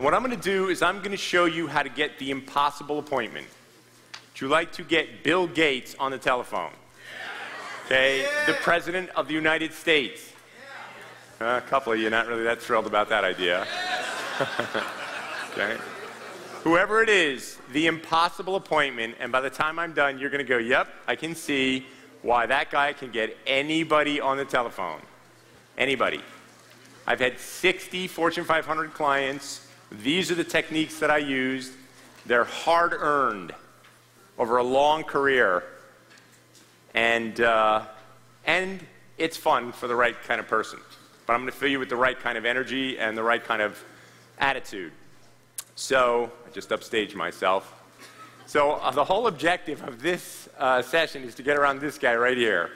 What I'm going to do is I'm going to show you how to get the impossible appointment. Would you like to get Bill Gates on the telephone? Okay, the President of the United States. A couple of you not really that thrilled about that idea. Okay. Whoever it is, the impossible appointment, and by the time I'm done, you're going to go, yep, I can see why that guy can get anybody on the telephone. Anybody. I've had 60 Fortune 500 clients. These are the techniques that I used. They're hard-earned over a long career. And it's fun for the right kind of person. But I'm going to fill you with the right kind of energy and the right kind of attitude. So, I just upstaged myself. So, the whole objective of this session is to get around this guy right here,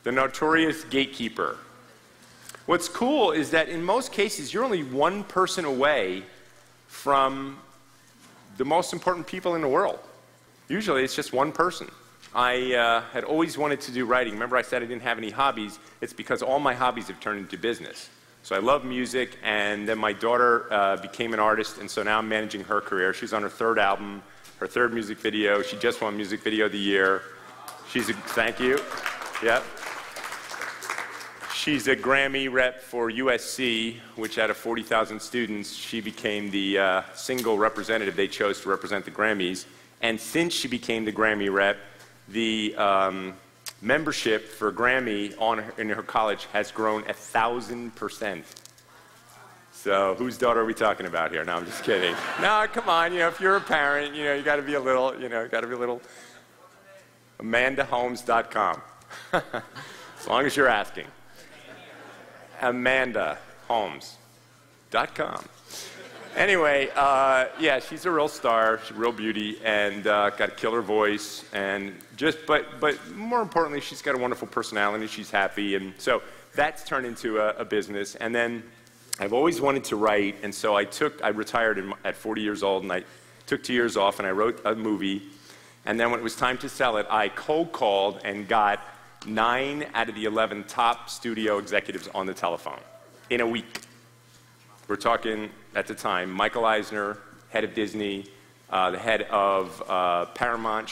the notorious gatekeeper. What's cool is that in most cases, you're only one person away from the most important people in the world. Usually, it's just one person. I had always wanted to do writing. Remember I said I didn't have any hobbies? It's because all my hobbies have turned into business. So I love music, and then my daughter became an artist, and so now I'm managing her career. She's on her third album, her third music video. She just won Music Video of the Year. Thank you. Yep. She's a Grammy rep for USC, which out of 40,000 students, she became the single representative they chose to represent the Grammys. And since she became the Grammy rep, the membership for Grammy in her college has grown 1,000%. So whose daughter are we talking about here? No, I'm just kidding. No, come on, if you're a parent, you got to be a little, AmandaHolmes.com. As long as you're asking. AmandaHolmes.com. Anyway, yeah, she's a real star, she's a real beauty, and got a killer voice, and but more importantly, she's got a wonderful personality. She's happy, and so that's turned into a business. And then I've always wanted to write, and so I retired at 40 years old, and I took 2 years off, and I wrote a movie. And then when it was time to sell it, I cold called and got 9 out of the 11 top studio executives on the telephone in a week. We're talking, at the time, Michael Eisner, head of Disney, the head of Paramount,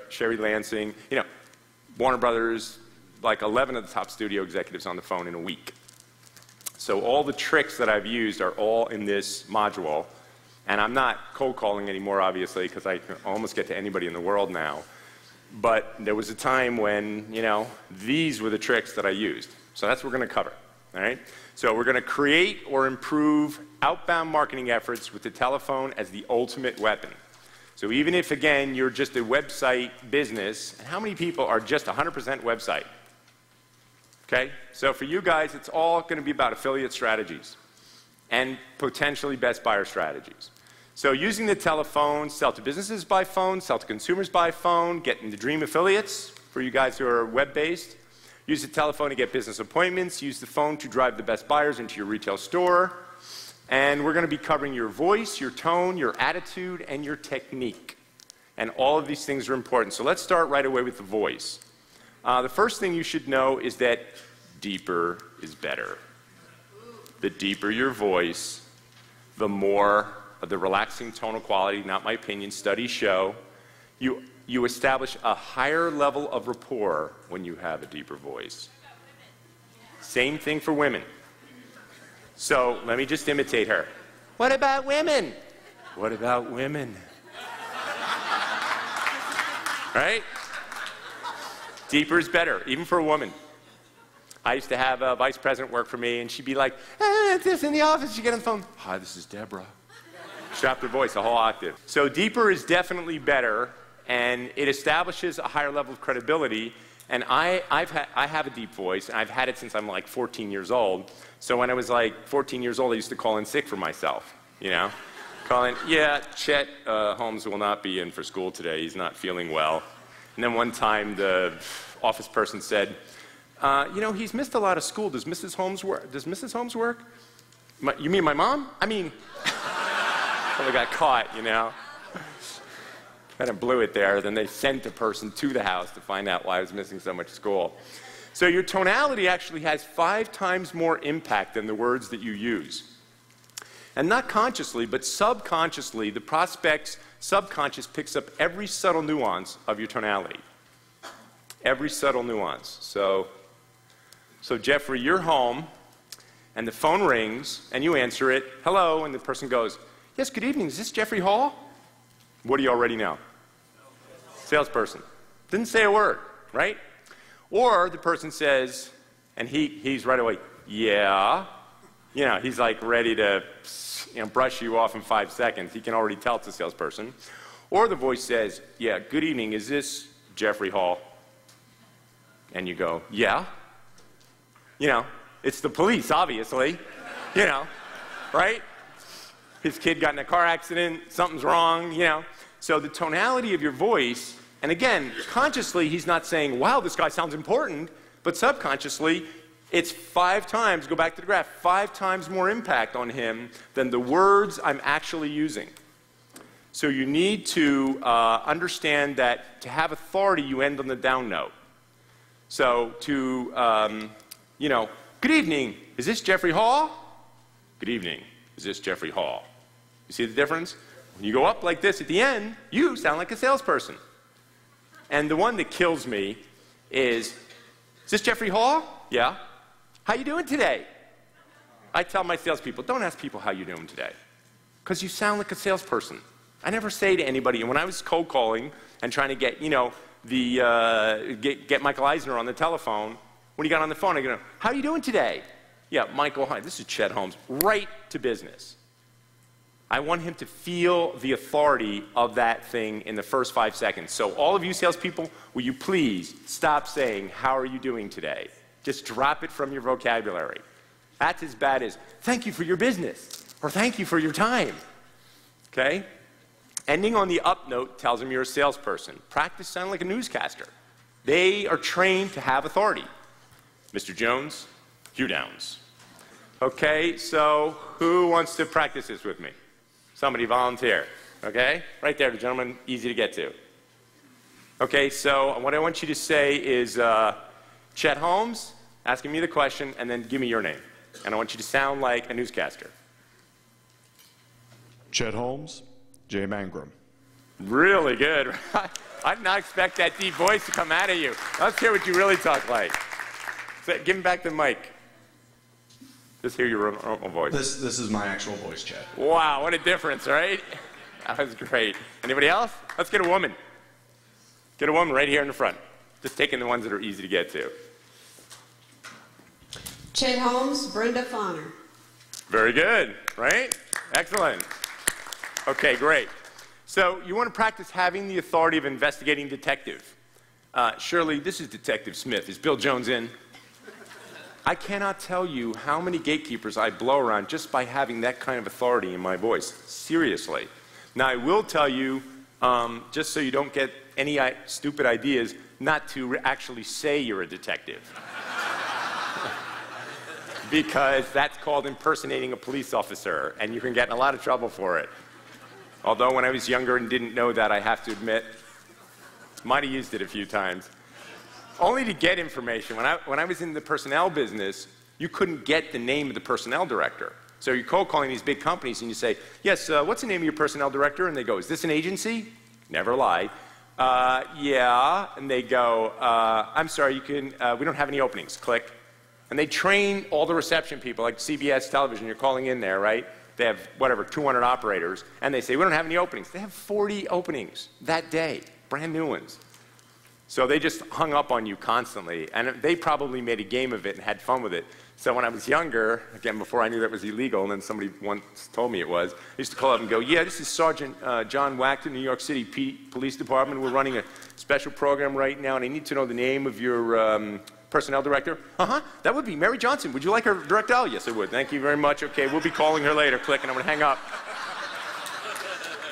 Sherry Lansing, Warner Brothers, like 11 of the top studio executives on the phone in a week. So all the tricks that I've used are all in this module. And I'm not cold calling anymore, obviously, because I can almost get to anybody in the world now. But there was a time when, these were the tricks that I used. So that's what we're going to cover. All right? So we're going to create or improve outbound marketing efforts with the telephone as the ultimate weapon. So even if, again, you're just a website business, and how many people are just 100% website? Okay? So for you guys, it's all going to be about affiliate strategies and potentially best buyer strategies. So using the telephone, sell to businesses by phone, sell to consumers by phone, getting the dream affiliates for you guys who are web-based. Use the telephone to get business appointments. Use the phone to drive the best buyers into your retail store. And we're going to be covering your voice, your tone, your attitude, and your technique. And all of these things are important. So let's start right away with the voice. The first thing you should know is that deeper is better. The deeper your voice, the more of the relaxing tonal quality, not my opinion, studies show, you establish a higher level of rapport when you have a deeper voice. Same thing for women. So let me just imitate her. What about women? What about women? Right? Deeper is better, even for a woman. I used to have a vice president work for me, and she'd be like, it's this in the office. She'd get on the phone. Hi, this is Deborah. She dropped her voice a whole octave. So deeper is definitely better. And it establishes a higher level of credibility. And I have a deep voice, and I've had it since I'm like 14 years old. So when I was like 14 years old, I used to call in sick for myself, Calling, yeah, Chet Holmes will not be in for school today. He's not feeling well. And then one time the office person said, he's missed a lot of school. Does Mrs. Holmes work? Does Mrs. Holmes work? You mean my mom? I mean, I got caught, Kind of blew it there. Then they sent a person to the house to find out why I was missing so much school. So your tonality actually has 5 times more impact than the words that you use. And not consciously, but subconsciously, the prospect's subconscious picks up every subtle nuance of your tonality. Every subtle nuance. So Jeffrey, you're home, and the phone rings, and you answer it, hello, and the person goes, yes, good evening, is this Jeffrey Hall? What do you already know? Salesperson. Didn't say a word, right? Or the person says, and he's right away, yeah. You know, he's like ready to brush you off in 5 seconds. He can already tell it's a salesperson. Or the voice says, yeah, good evening, is this Jeffrey Hall? And you go, yeah. You know, it's the police, obviously. You know, right? His kid got in a car accident, something's wrong, you know. So the tonality of your voice, and again, consciously he's not saying, wow, this guy sounds important, but subconsciously it's 5 times, go back to the graph, 5 times more impact on him than the words I'm actually using. So you need to understand that to have authority, you end on the down note. So to, you know, good evening, is this Jeffrey Hall? Good evening, is this Jeffrey Hall? You see the difference? When you go up like this at the end, you sound like a salesperson. And the one that kills me is this Jeffrey Hall? Yeah. How you doing today? I tell my salespeople, don't ask people how you're doing today, because you sound like a salesperson. I never say to anybody, and when I was cold calling and trying to get, you know, get Michael Eisner on the telephone, when he got on the phone, I go, how are you doing today? Yeah, Michael, hi, this is Chet Holmes. Right to business. I want him to feel the authority of that thing in the first 5 seconds. So all of you salespeople, will you please stop saying, how are you doing today? Just drop it from your vocabulary. That's as bad as, thank you for your business, or thank you for your time. Okay? Ending on the up note tells them you're a salesperson. Practice sounding like a newscaster. They are trained to have authority. Mr. Jones, Hugh Downs. Okay, so who wants to practice this with me? Somebody volunteer, okay? Right there, the gentleman, easy to get to. Okay, so what I want you to say is, Chet Holmes, asking me the question, and then give me your name. And I want you to sound like a newscaster. Chet Holmes, Jay Mangrum. Really good. I did not expect that deep voice to come out of you. Let's hear what you really talk like. So, give him back the mic. Just hear your normal voice. This is my actual voice, Chad. Wow, what a difference, right? That was great. Anybody else? Let's get a woman. Get a woman right here in the front. Just taking the ones that are easy to get to. Chet Holmes, Brenda Fonner. Very good, right? Excellent. Okay, great. So you want to practice having the authority of investigating detective. Shirley, this is Detective Smith. Is Bill Jones in? I cannot tell you how many gatekeepers I blow around just by having that kind of authority in my voice. Seriously. Now, I will tell you, just so you don't get any stupid ideas, not to actually say you're a detective. Because that's called impersonating a police officer, and you can get in a lot of trouble for it. Although when I was younger and didn't know that, I have to admit, might have used it a few times. Only to get information. When I was in the personnel business, you couldn't get the name of the personnel director. So you're cold calling these big companies and you say, yes, what's the name of your personnel director? And they go, is this an agency? Never lie. Yeah. And they go, I'm sorry, we don't have any openings. Click. And they train all the reception people, like CBS television, you're calling in there, right? They have, whatever, 200 operators. And they say, we don't have any openings. They have 40 openings that day, brand new ones. So they just hung up on you constantly, and they probably made a game of it and had fun with it. So when I was younger, again, before I knew that was illegal, and then somebody once told me it was, I used to call up and go, yeah, this is Sergeant John Wackton, New York City Police Department. We're running a special program right now, and I need to know the name of your personnel director. Uh-huh, that would be Mary Johnson. Would you like her direct dial? Yes, I would. Thank you very much. Okay, we'll be calling her later. Click, and I'm going to hang up.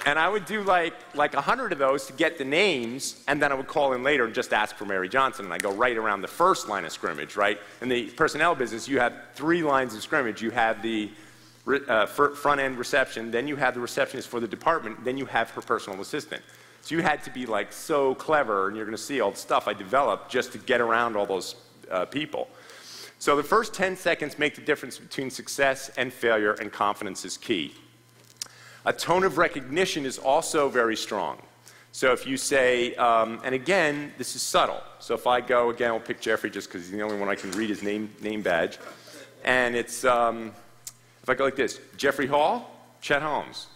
And I would do like 100 of those to get the names, and then I would call in later and just ask for Mary Johnson, and I go right around the first line of scrimmage, right? In the personnel business, you have 3 lines of scrimmage. You have the front-end reception, then you have the receptionist for the department, then you have her personal assistant. So you had to be like so clever, and you're going to see all the stuff I developed just to get around all those people. So the first 10 seconds make the difference between success and failure, and confidence is key. A tone of recognition is also very strong. So if you say, and again, this is subtle. So if I go, again, I'll pick Jeffrey just because he's the only one I can read his name badge. And it's, if I go like this, Jeffrey Hall, Chet Holmes.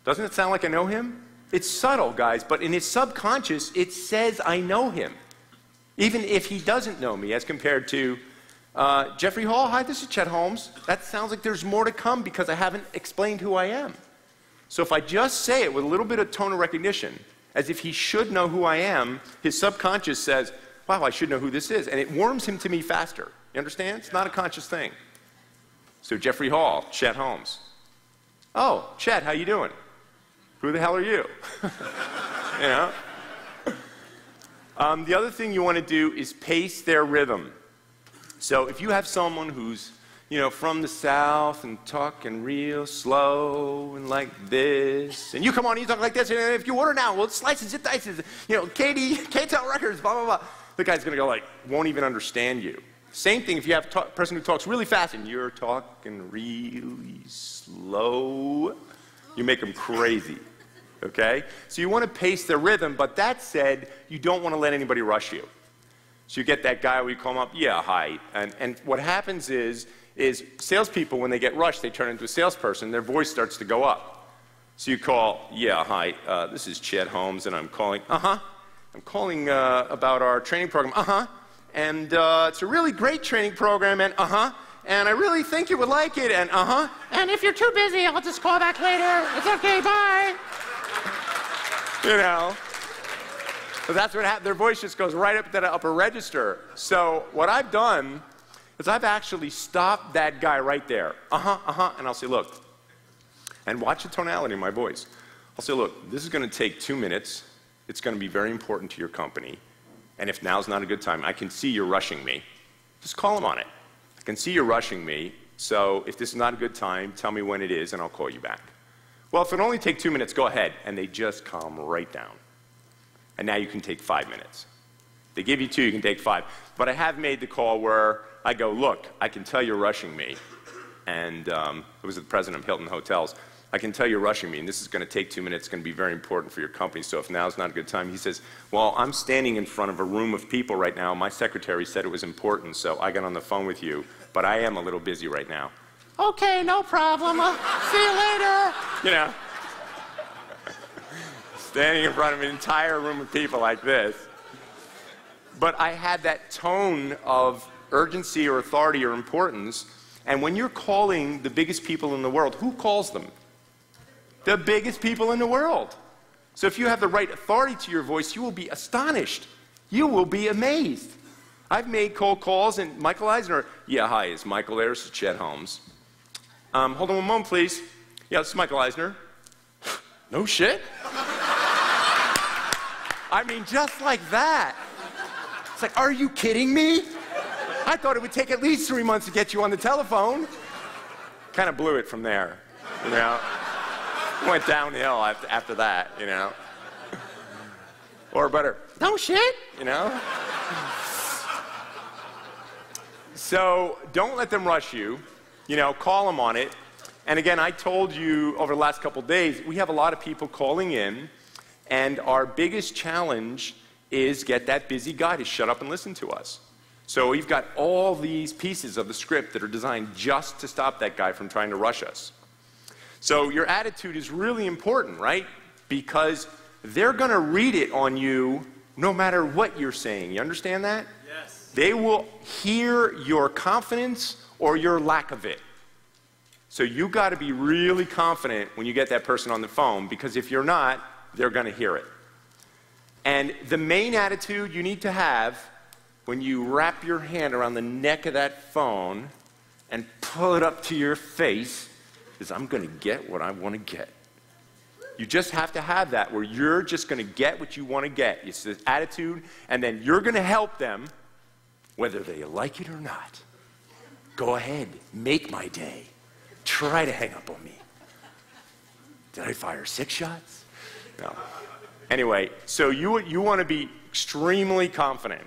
Doesn't it sound like I know him? It's subtle, guys, but in his subconscious, it says I know him. Even if he doesn't know me, as compared to, Jeffrey Hall, hi, this is Chet Holmes. That sounds like there's more to come because I haven't explained who I am. So if I just say it with a little bit of tone of recognition, as if he should know who I am, his subconscious says, wow, I should know who this is. And it warms him to me faster. You understand? It's not a conscious thing. So Jeffrey Hall, Chet Holmes. Oh, Chet, how you doing? Who the hell are you? You know? The other thing you want to do is pace their rhythm. So if you have someone who's, from the South and talking real slow and like this, and you come on and you talk like this, and if you order now, well, it's slices, it dices, Katie, K-Tel Records, blah, blah, blah. The guy's going to go like, won't even understand you. Same thing if you have a person who talks really fast and you're talking really slow, you make them crazy, okay? So you want to pace their rhythm, but that said, you don't want to let anybody rush you. So you get that guy where you call him up, yeah, hi. And what happens is salespeople, when they get rushed, they turn into a salesperson, their voice starts to go up. So you call, yeah, hi, this is Chet Holmes, and I'm calling, I'm calling about our training program, and it's a really great training program, and and I really think you would like it, and and if you're too busy, I'll just call back later. It's okay, bye. But that's what happens. Their voice just goes right up to that upper register. So what I've done is I've actually stopped that guy right there. And I'll say, look, and watch the tonality of my voice. I'll say, look, this is going to take 2 minutes. It's going to be very important to your company. And if now's not a good time, I can see you're rushing me. Just call him on it. I can see you're rushing me. So if this is not a good time, tell me when it is, and I'll call you back. Well, if it only takes 2 minutes, go ahead. And they just calm right down. And now you can take 5 minutes. They give you 2, you can take 5. But I have made the call where I go, look, I can tell you're rushing me. And it was the president of Hilton Hotels. I can tell you're rushing me, and this is going to take 2 minutes. It's going to be very important for your company, so if now's not a good time. He says, well, I'm standing in front of a room of people right now. My secretary said it was important, so I got on the phone with you, but I am a little busy right now. Okay, no problem. I'll see you later. Standing in front of an entire room of people like this. But I had that tone of urgency or authority or importance, and when you're calling the biggest people in the world, who calls them? The biggest people in the world. So if you have the right authority to your voice, you will be astonished. You will be amazed. I've made cold calls, and Michael Eisner, yeah, hi, it's Michael there, this is Chet Holmes. Hold on one moment, please. Yeah, this is Michael Eisner. No shit. I mean, just like that. It's like, are you kidding me? I thought it would take at least 3 months to get you on the telephone. Kind of blew it from there, Went downhill after that, Or better, no shit, So don't let them rush you. Call them on it. And again, I told you over the last couple days, we have a lot of people calling in, and our biggest challenge is get that busy guy to shut up and listen to us. So we've got all these pieces of the script that are designed just to stop that guy from trying to rush us. So your attitude is really important, right? Because they're going to read it on you no matter what you're saying. You understand that? Yes. They will hear your confidence or your lack of it. So you got to be really confident when you get that person on the phone, because if you're not, they're going to hear it. And the main attitude you need to have when you wrap your hand around the neck of that phone and pull it up to your face is, I'm going to get what I want to get. You just have to have that where you're just going to get what you want to get. It's this attitude, and then you're going to help them whether they like it or not. Go ahead, make my day. Try to hang up on me. Did I fire 6 shots? No. Anyway, so you want to be extremely confident.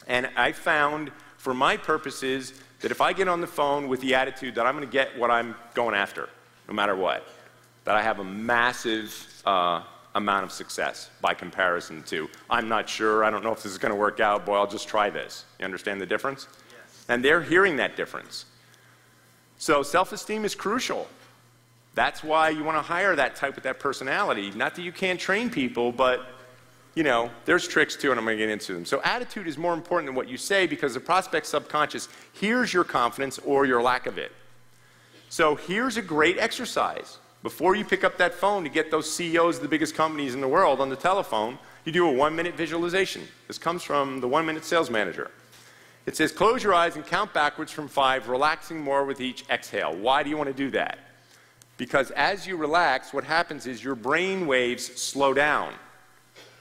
And I found, for my purposes, that if I get on the phone with the attitude that I'm going to get what I'm going after, no matter what, that I have a massive amount of success by comparison to, I'm not sure, I don't know if this is going to work out, boy, I'll just try this. You understand the difference? Yes. And they're hearing that difference. So self-esteem is crucial. That's why you want to hire that type with that personality. Not that you can't train people, but you know, there's tricks too, and I'm going to get into them. So attitude is more important than what you say because the prospect's subconscious hears your confidence or your lack of it. So here's a great exercise. Before you pick up that phone to get those CEOs of the biggest companies in the world on the telephone, you do a 1-minute visualization. This comes from the 1-Minute Sales Manager. It says, close your eyes and count backwards from 5, relaxing more with each exhale. Why do you want to do that? Because as you relax, what happens is your brain waves slow down.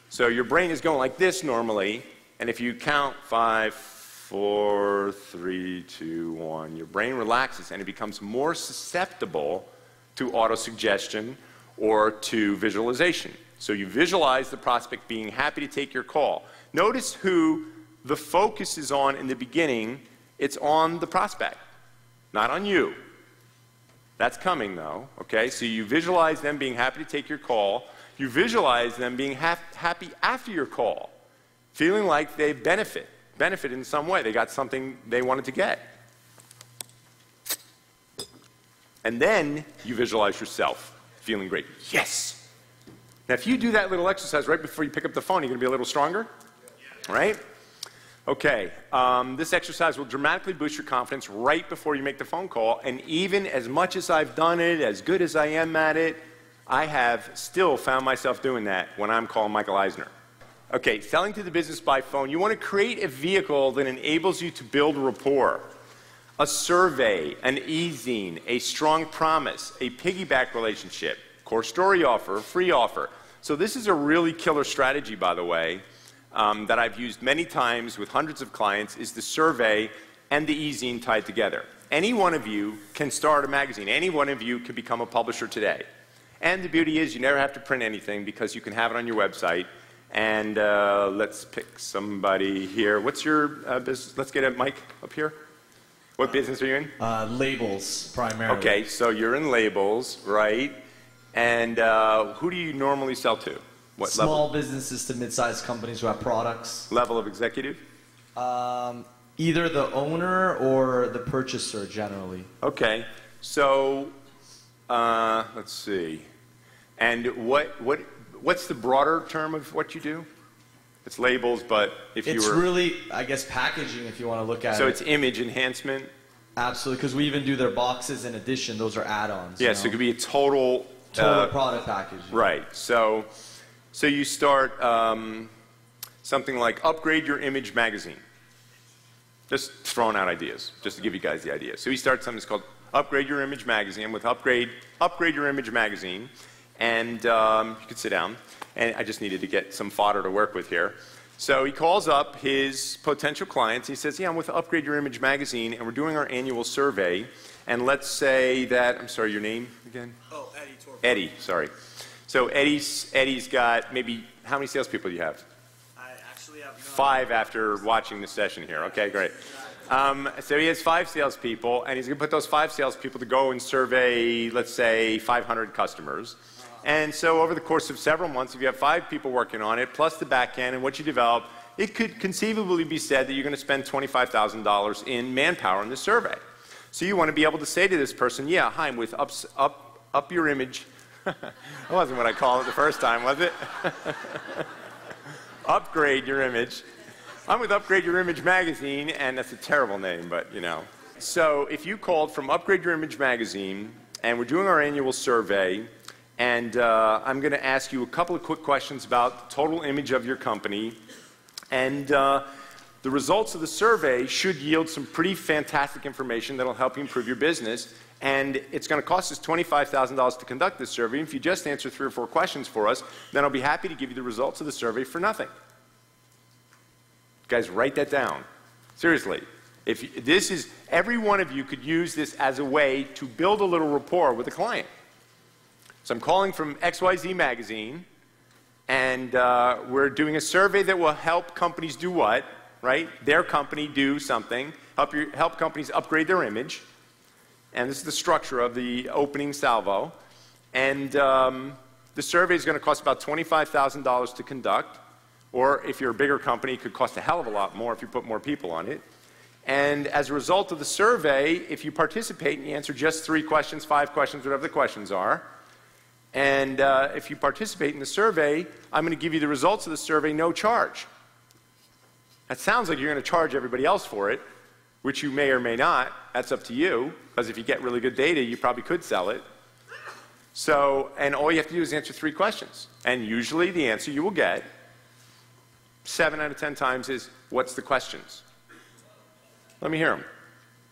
So your brain is going like this normally, and if you count 5, 4, 3, 2, 1, your brain relaxes and it becomes more susceptible to autosuggestion or to visualization. So you visualize the prospect being happy to take your call. Notice who the focus is on in the beginning. It's on the prospect, not on you. That's coming though, okay? So you visualize them being happy to take your call. You visualize them being happy after your call, feeling like they benefit in some way. They got something they wanted to get. And then you visualize yourself feeling great. Yes! Now if you do that little exercise right before you pick up the phone, you're going to be a little stronger, right? Okay, this exercise will dramatically boost your confidence right before you make the phone call, and even as much as I've done it, as good as I am at it, I have still found myself doing that when I'm calling Michael Eisner. Okay, selling to the business by phone. You want to create a vehicle that enables you to build rapport. A survey, an e-zine, a strong promise, a piggyback relationship, core story offer, free offer. So this is a really killer strategy, by the way, that I've used many times with hundreds of clients, is the survey and the e-zine tied together. Any one of you can start a magazine. Any one of you can become a publisher today. And the beauty is you never have to print anything because you can have it on your website. And let's pick somebody here. What's your business? Let's get a mic up here. What business are you in? Labels, primarily. Okay, so you're in labels, right? And who do you normally sell to? What Small level? businesses to mid-sized companies who have products. Level of executive? Either the owner or the purchaser, generally. Okay, so let's see. And what's the broader term of what you do? It's labels, but if you were... It's really, I guess, packaging, if you want to look at it. So it's image enhancement? Absolutely, because we even do their boxes in addition. Those are add-ons. Yeah, so it could be a total... Total product package. Right. So you start something like Upgrade Your Image magazine. Just throwing out ideas, just to give you guys the idea. So he starts something that's called Upgrade Your Image magazine with Upgrade Your Image magazine. And you could sit down. And I just needed to get some fodder to work with here. So he calls up his potential clients. He says, yeah, I'm with Upgrade Your Image magazine, and we're doing our annual survey. And let's say that, I'm sorry, your name again? Oh, Eddie Torp. Eddie, sorry. So Eddie's got maybe, how many salespeople do you have? I actually have 5 after watching the session here. Okay, great. So he has 5 salespeople, and he's going to put those 5 salespeople to go and survey, let's say, 500 customers. And so over the course of several months, if you have 5 people working on it, plus the back end and what you develop, it could conceivably be said that you're going to spend $25,000 in manpower in this survey. So you want to be able to say to this person, yeah, hi, I'm with Up Your Image. That wasn't what I called it the first time, was it? Upgrade Your Image. I'm with Upgrade Your Image magazine, and that's a terrible name, but you know. So if you called from Upgrade Your Image magazine, and we're doing our annual survey, and I'm going to ask you a couple of quick questions about the total image of your company. And the results of the survey should yield some pretty fantastic information that will help you improve your business. And it's going to cost us $25,000 to conduct this survey. If you just answer 3 or 4 questions for us, then I'll be happy to give you the results of the survey for nothing. Guys, write that down. Seriously. If this is, every one of you could use this as a way to build a little rapport with a client. So I'm calling from XYZ magazine, and we're doing a survey that will help companies do what, right? Their company do something, help companies upgrade their image. And this is the structure of the opening salvo. And the survey is going to cost about $25,000 to conduct, or if you're a bigger company, it could cost a hell of a lot more if you put more people on it. And as a result of the survey, if you participate and you answer just 3 questions, 5 questions, whatever the questions are, and if you participate in the survey, I'm going to give you the results of the survey, no charge. That sounds like you're going to charge everybody else for it, which you may or may not. That's up to you, because if you get really good data, you probably could sell it. So, and all you have to do is answer 3 questions. And usually the answer you will get, 7 out of 10 times, is, what's the questions? Let me hear them.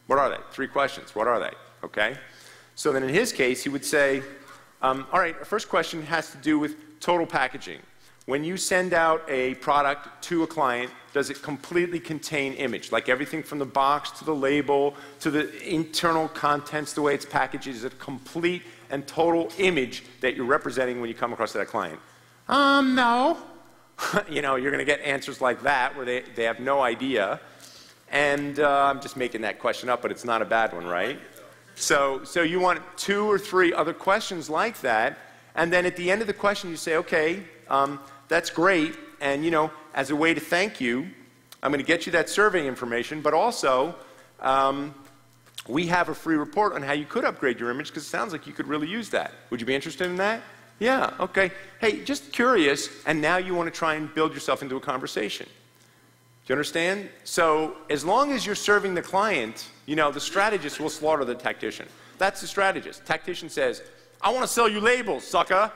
What are they? 3 questions. What are they? Okay? So then in his case, he would say, all right, our first question has to do with total packaging. When you send out a product to a client, does it completely contain image? Like everything from the box to the label to the internal contents, the way it's packaged, is it a complete and total image that you're representing when you come across that client? No. You know, you're going to get answers like that where they have no idea. And I'm just making that question up, but it's not a bad one, right? So you want 2 or 3 other questions like that, and then at the end of the question you say, okay, that's great, and you know, as a way to thank you, I'm going to get you that survey information, but also we have a free report on how you could upgrade your image, because it sounds like you could really use that. Would you be interested in that? Yeah, okay. Hey, just curious, and now you want to try and build yourself into a conversation. Do you understand? So as long as you're serving the client, you know, the strategist will slaughter the tactician. That's the strategist. Tactician says, I want to sell you labels, sucker.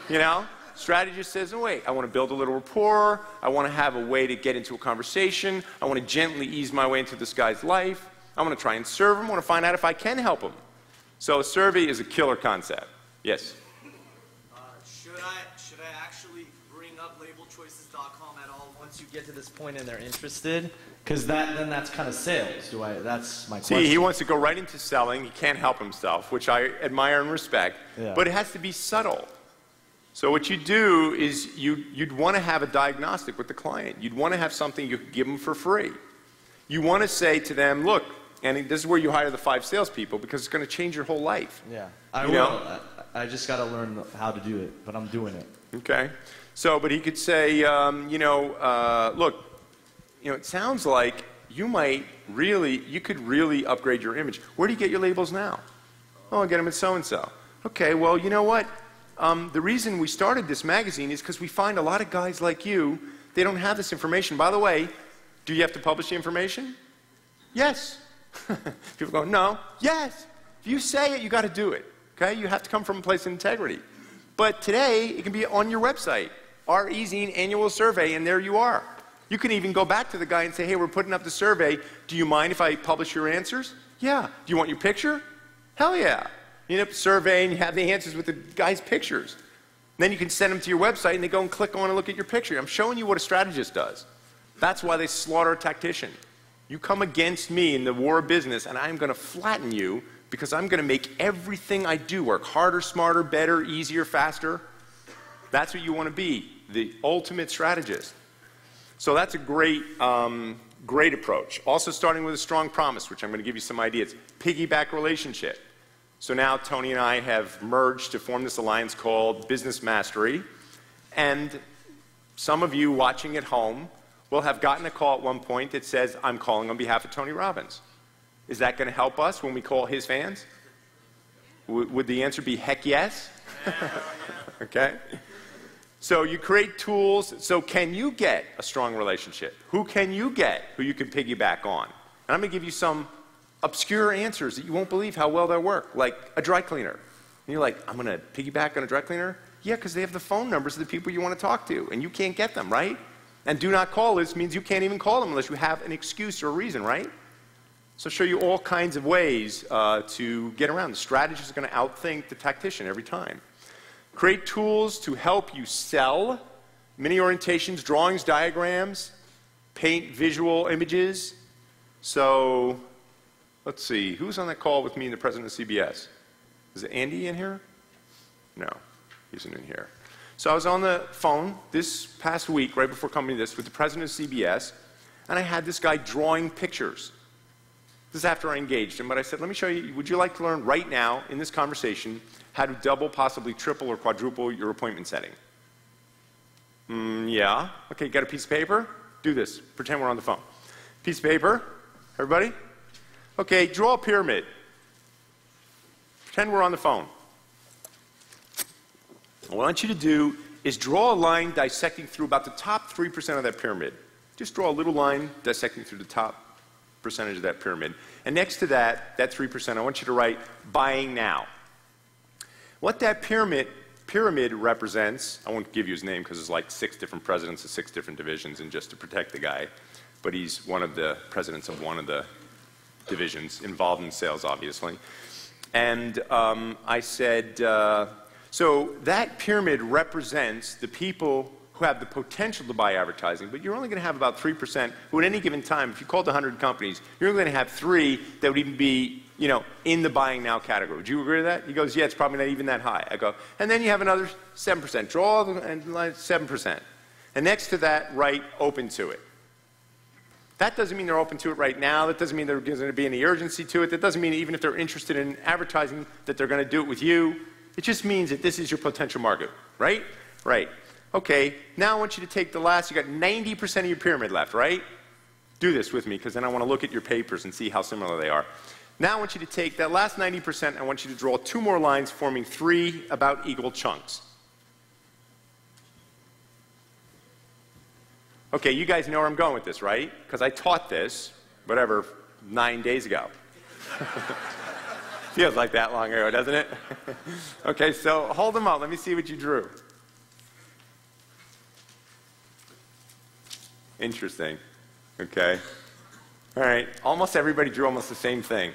You know? Strategist says, oh, wait, I want to build a little rapport. I want to have a way to get into a conversation. I want to gently ease my way into this guy's life. I want to try and serve him. I want to find out if I can help him. So a survey is a killer concept. Yes? Should I actually bring up labelchoices.com at all Once you get to this point and they're interested, because then that's kind of sales. That's my question. See, he wants to go right into selling. He can't help himself, which I admire and respect. Yeah. But it has to be subtle. So what you do is you'd want to have a diagnostic with the client. You'd want to have something you could give them for free. You want to say to them, look, and this is where you hire the 5 salespeople, because it's going to change your whole life. Yeah, I will. I just got to learn how to do it, but I'm doing it. Okay. So, but he could say, you know, look, you know, it sounds like you could really upgrade your image. Where do you get your labels now? Oh, I get them at so-and-so. Okay, well, you know what? The reason we started this magazine is because we find a lot of guys like you, they don't have this information. By the way, do you have to publish the information? Yes. People go, no. Yes. If you say it, you got to do it. Okay? You have to come from a place of integrity. But today, it can be on your website, our e-zine annual survey, and there you are. You can even go back to the guy and say, hey, we're putting up the survey. Do you mind if I publish your answers? Yeah. Do you want your picture? Hell yeah. You end up surveying, you have the answers with the guy's pictures. And then you can send them to your website, and they go and click on and look at your picture. I'm showing you what a strategist does. That's why they slaughter a tactician. You come against me in the war of business, and I'm going to flatten you, because I'm going to make everything I do work harder, smarter, better, easier, faster. That's what you want to be, the ultimate strategist. So that's a great, great approach. Also starting with a strong promise, which I'm going to give you some ideas. Piggyback relationship. So now Tony and I have merged to form this alliance called Business Mastery. And some of you watching at home will have gotten a call at one point that says, I'm calling on behalf of Tony Robbins. Is that going to help us when we call his fans? Would the answer be heck yes? Okay. So you create tools. So can you get a strong relationship? Who can you get who you can piggyback on? And I'm going to give you some obscure answers that you won't believe how well they work, like a dry cleaner. And you're like, I'm going to piggyback on a dry cleaner? Yeah, because they have the phone numbers of the people you want to talk to, and you can't get them, right? And do not call list means you can't even call them unless you have an excuse or a reason, right? So I'll show you all kinds of ways to get around. The strategist is going to outthink the tactician every time. Create tools to help you sell, mini orientations, drawings, diagrams, paint visual images. So let's see, who's on that call with me and the president of CBS? Is it Andy in here? No, he isn't in here. So I was on the phone this past week, right before coming to this, with the president of CBS, and I had this guy drawing pictures. This is after I engaged him, but I said, let me show you, would you like to learn right now in this conversation how to double, possibly triple or quadruple your appointment setting? Yeah. Okay, got a piece of paper? Do this. Pretend we're on the phone. Piece of paper, everybody? Okay, draw a pyramid. Pretend we're on the phone. What I want you to do is draw a line dissecting through about the top 3% of that pyramid. Just draw a little line dissecting through the top percentage of that pyramid. And next to that 3%, I want you to write buying now. What that pyramid represents, I won't give you his name because there's like 6 different presidents of 6 different divisions, and just to protect the guy, but he's one of the presidents of one of the divisions involved in sales, obviously. And I said, so that pyramid represents the people who have the potential to buy advertising, but you're only going to have about 3% who at any given time, if you called 100 companies, you're only going to have 3 that would even be, you know, in the buying now category. Would you agree with that? He goes, yeah, it's probably not even that high. I go, and then you have another 7%. Draw and 7%. And next to that, write open to it. That doesn't mean they're open to it right now. That doesn't mean there's going to be any urgency to it. That doesn't mean even if they're interested in advertising that they're going to do it with you. It just means that this is your potential market, right? Right. Okay, now I want you to take the last, you got 90% of your pyramid left, right? Do this with me, because then I want to look at your papers and see how similar they are. Now I want you to take that last 90%, I want you to draw 2 more lines forming 3 about equal chunks. Okay, you guys know where I'm going with this, right? Because I taught this, whatever, 9 days ago. Feels like that long ago, doesn't it? Okay, so hold them up. Let me see what you drew. Interesting. Okay. All right. Almost everybody drew almost the same thing.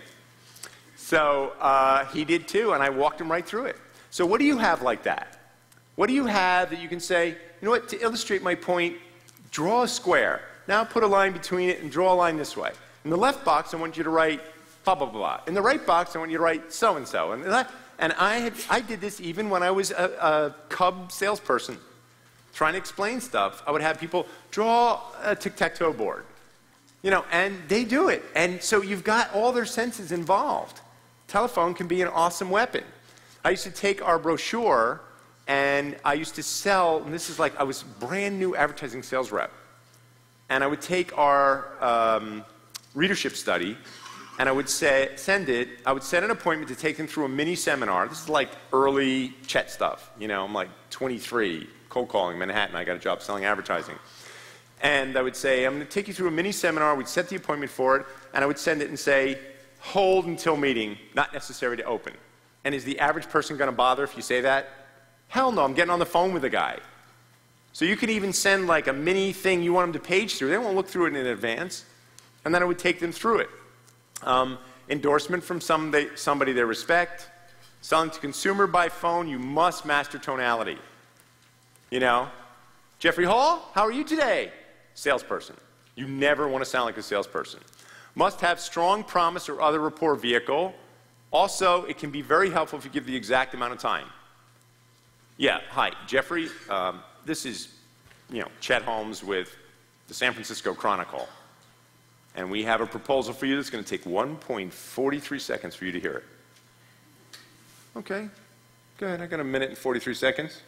So he did too, and I walked him right through it. So what do you have like that? What do you have that you can say, you know what, to illustrate my point, draw a square. Now put a line between it and draw a line this way. In the left box, I want you to write blah, blah, blah. In the right box, I want you to write so-and-so. And I did this even when I was a Cub salesperson. Trying to explain stuff, I would have people draw a tic-tac-toe board. You know, and they do it. And so you've got all their senses involved. Telephone can be an awesome weapon. I used to take our brochure and I used to sell, and this is like I was brand new advertising sales rep. And I would take our readership study and I would send an appointment to take them through a mini seminar. This is like early Chet stuff. You know, I'm like 23. Cold calling, Manhattan. I got a job selling advertising. And I would say, I'm going to take you through a mini seminar. We'd set the appointment for it, and I would send it and say, hold until meeting, not necessary to open. And is the average person going to bother if you say that? Hell no, I'm getting on the phone with the guy. So you could even send like a mini thing you want them to page through. They won't look through it in advance. And then I would take them through it. Endorsement from somebody they respect. Selling to consumer by phone, you must master tonality. You know, Jeffrey Hall, how are you today? Salesperson. You never want to sound like a salesperson. Must have strong promise or other rapport vehicle. Also, it can be very helpful if you give the exact amount of time. Yeah, hi, Jeffrey. This is, you know, Chet Holmes with the San Francisco Chronicle. And we have a proposal for you that's going to take 1.43 seconds for you to hear it. Okay, go ahead. I got 1 minute and 43 seconds.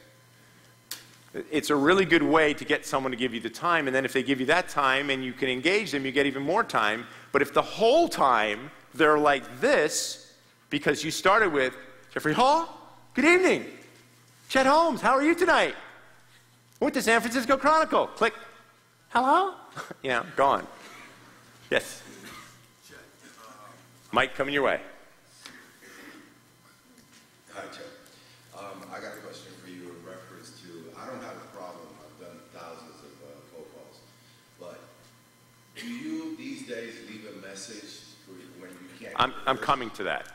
It's a really good way to get someone to give you the time, and then if they give you that time and you can engage them, you get even more time. But if the whole time they're like this, because you started with, Jeffrey Hall, good evening. Chet Holmes, how are you tonight? Went to San Francisco Chronicle. Click. Hello? You know, gone. Yes. Mike, coming your way. Hi, Chet. I got a question for you in reference to, I don't have a problem, I've done thousands of phone calls, but do you these days leave a message when you can't? I'm coming to that.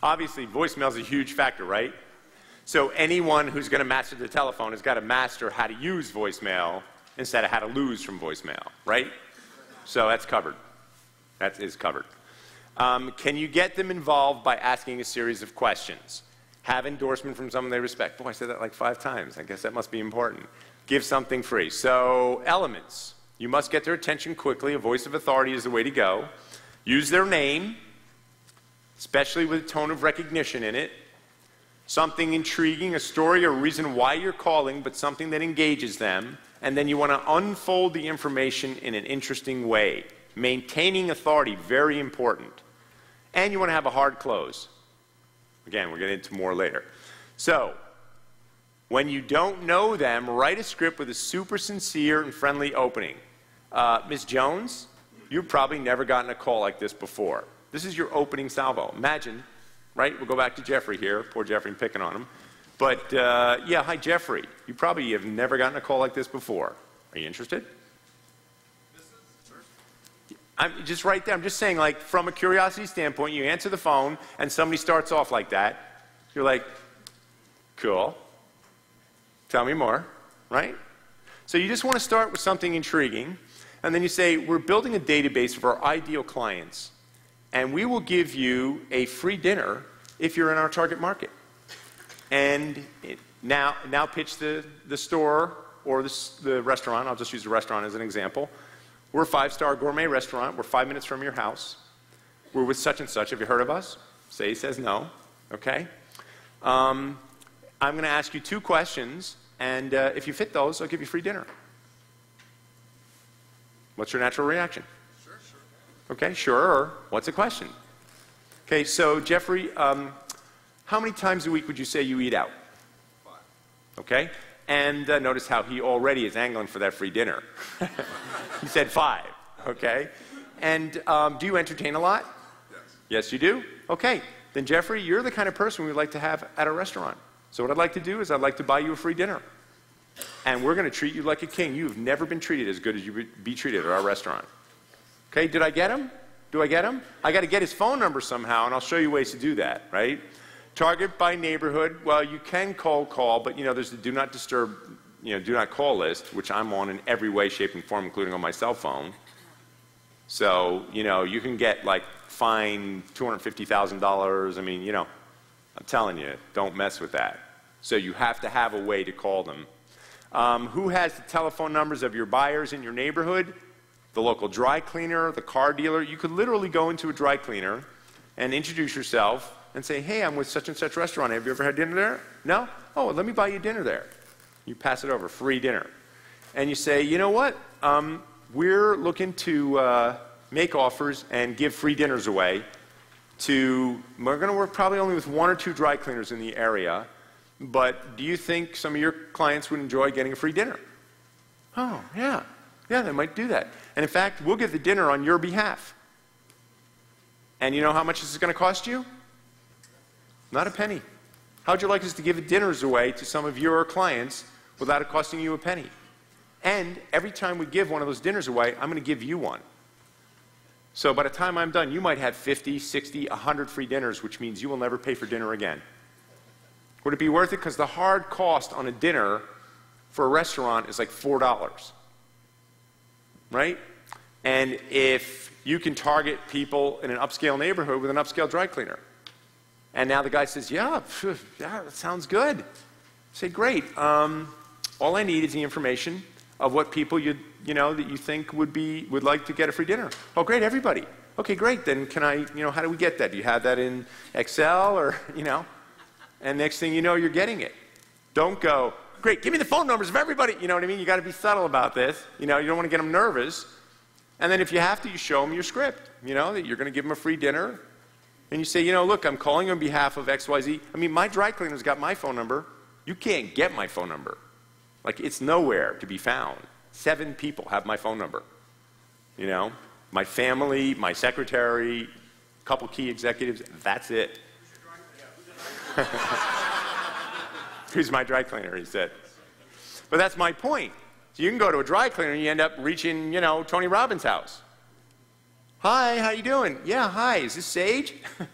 Obviously, voicemail is a huge factor, right? So anyone who's going to master the telephone has got to master how to use voicemail instead of how to lose from voicemail, right? So that's covered. That is covered. Can you get them involved by asking a series of questions? Have endorsement from someone they respect. Boy, I said that like 5 times. I guess that must be important. Give something free. So elements. You must get their attention quickly. A voice of authority is the way to go. Use their name, especially with a tone of recognition in it. Something intriguing, a story or reason why you're calling, but something that engages them. And then you want to unfold the information in an interesting way. Maintaining authority, very important. And you want to have a hard close. Again, we'll get into more later. So, when you don't know them, write a script with a super sincere and friendly opening. Ms. Jones, you've probably never gotten a call like this before. This is your opening salvo. Imagine, right? We'll go back to Jeffrey here. Poor Jeffrey, I'm picking on him. But, yeah, hi, Jeffrey. You probably have never gotten a call like this before. Are you interested? I'm just right there. I'm just saying, like, from a curiosity standpoint, you answer the phone, and somebody starts off like that. You're like, cool. Tell me more, right? So you just want to start with something intriguing, and then you say, we're building a database of our ideal clients, and we will give you a free dinner if you're in our target market. And now pitch the store or the restaurant. I'll just use the restaurant as an example. We're a 5-star gourmet restaurant. We're 5 minutes from your house. We're with such and such. Have you heard of us? Say he says no. Okay. I'm going to ask you 2 questions, and if you fit those, I'll give you free dinner. What's your natural reaction? Sure. Okay, sure. Or what's the question? Okay, so Jeffrey, how many times a week would you say you eat out? 5. Okay, and notice how he already is angling for that free dinner. He said 5. Okay, and do you entertain a lot? Yes. Yes, you do? Okay, then Jeffrey, you're the kind of person we'd like to have at a restaurant. So what I'd like to do is I'd like to buy you a free dinner. And we're going to treat you like a king. You've never been treated as good as you would be treated at our restaurant. Okay, did I get him? Do I get him? I got to get his phone number somehow, and I'll show you ways to do that, right? Target by neighborhood. Well, you can cold call, but you know there's the do not disturb, do not call list, which I'm on in every way, shape, and form, including on my cell phone. So, you can get like fined $250,000. I mean, I'm telling you, don't mess with that. So you have to have a way to call them. Who has the telephone numbers of your buyers in your neighborhood? The local dry cleaner, the car dealer. You could literally go into a dry cleaner and introduce yourself and say, hey, I'm with such and such restaurant. Have you ever had dinner there? No? Oh, well, let me buy you dinner there. You pass it over, free dinner. And you say, you know what? We're looking to make offers and give free dinners away we're going to work probably only with 1 or 2 dry cleaners in the area, but do you think some of your clients would enjoy getting a free dinner? Oh, yeah. Yeah, they might do that. And in fact, we'll give the dinner on your behalf. And you know how much this is going to cost you? Not a penny. How would you like us to give dinners away to some of your clients without it costing you a penny? And every time we give one of those dinners away, I'm going to give you one. So by the time I'm done, you might have 50, 60, 100 free dinners, which means you will never pay for dinner again. Would it be worth it? Because the hard cost on a dinner for a restaurant is like $4. Right? And if you can target people in an upscale neighborhood with an upscale dry cleaner, and now the guy says, yeah, that sounds good. Say, great. All I need is the information of what people that you think would like to get a free dinner. Oh, great, everybody. Okay, great. Then can I, how do we get that? Do you have that in Excel or, And next thing you know, you're getting it. Don't go, great, give me the phone numbers of everybody. You know what I mean? You got to be subtle about this. You don't want to get them nervous. And then if you have to, you show them your script. That you're going to give them a free dinner. And you say, look, I'm calling on behalf of XYZ. I mean, my dry cleaner's got my phone number. You can't get my phone number. Like, it's nowhere to be found. 7 people have my phone number. My family, my secretary, a couple key executives, that's it. Who's my dry cleaner, he said. But that's my point. So you can go to a dry cleaner and you end up reaching, Tony Robbins' house. Hi, how you doing? Yeah, hi, is this Sage? We'd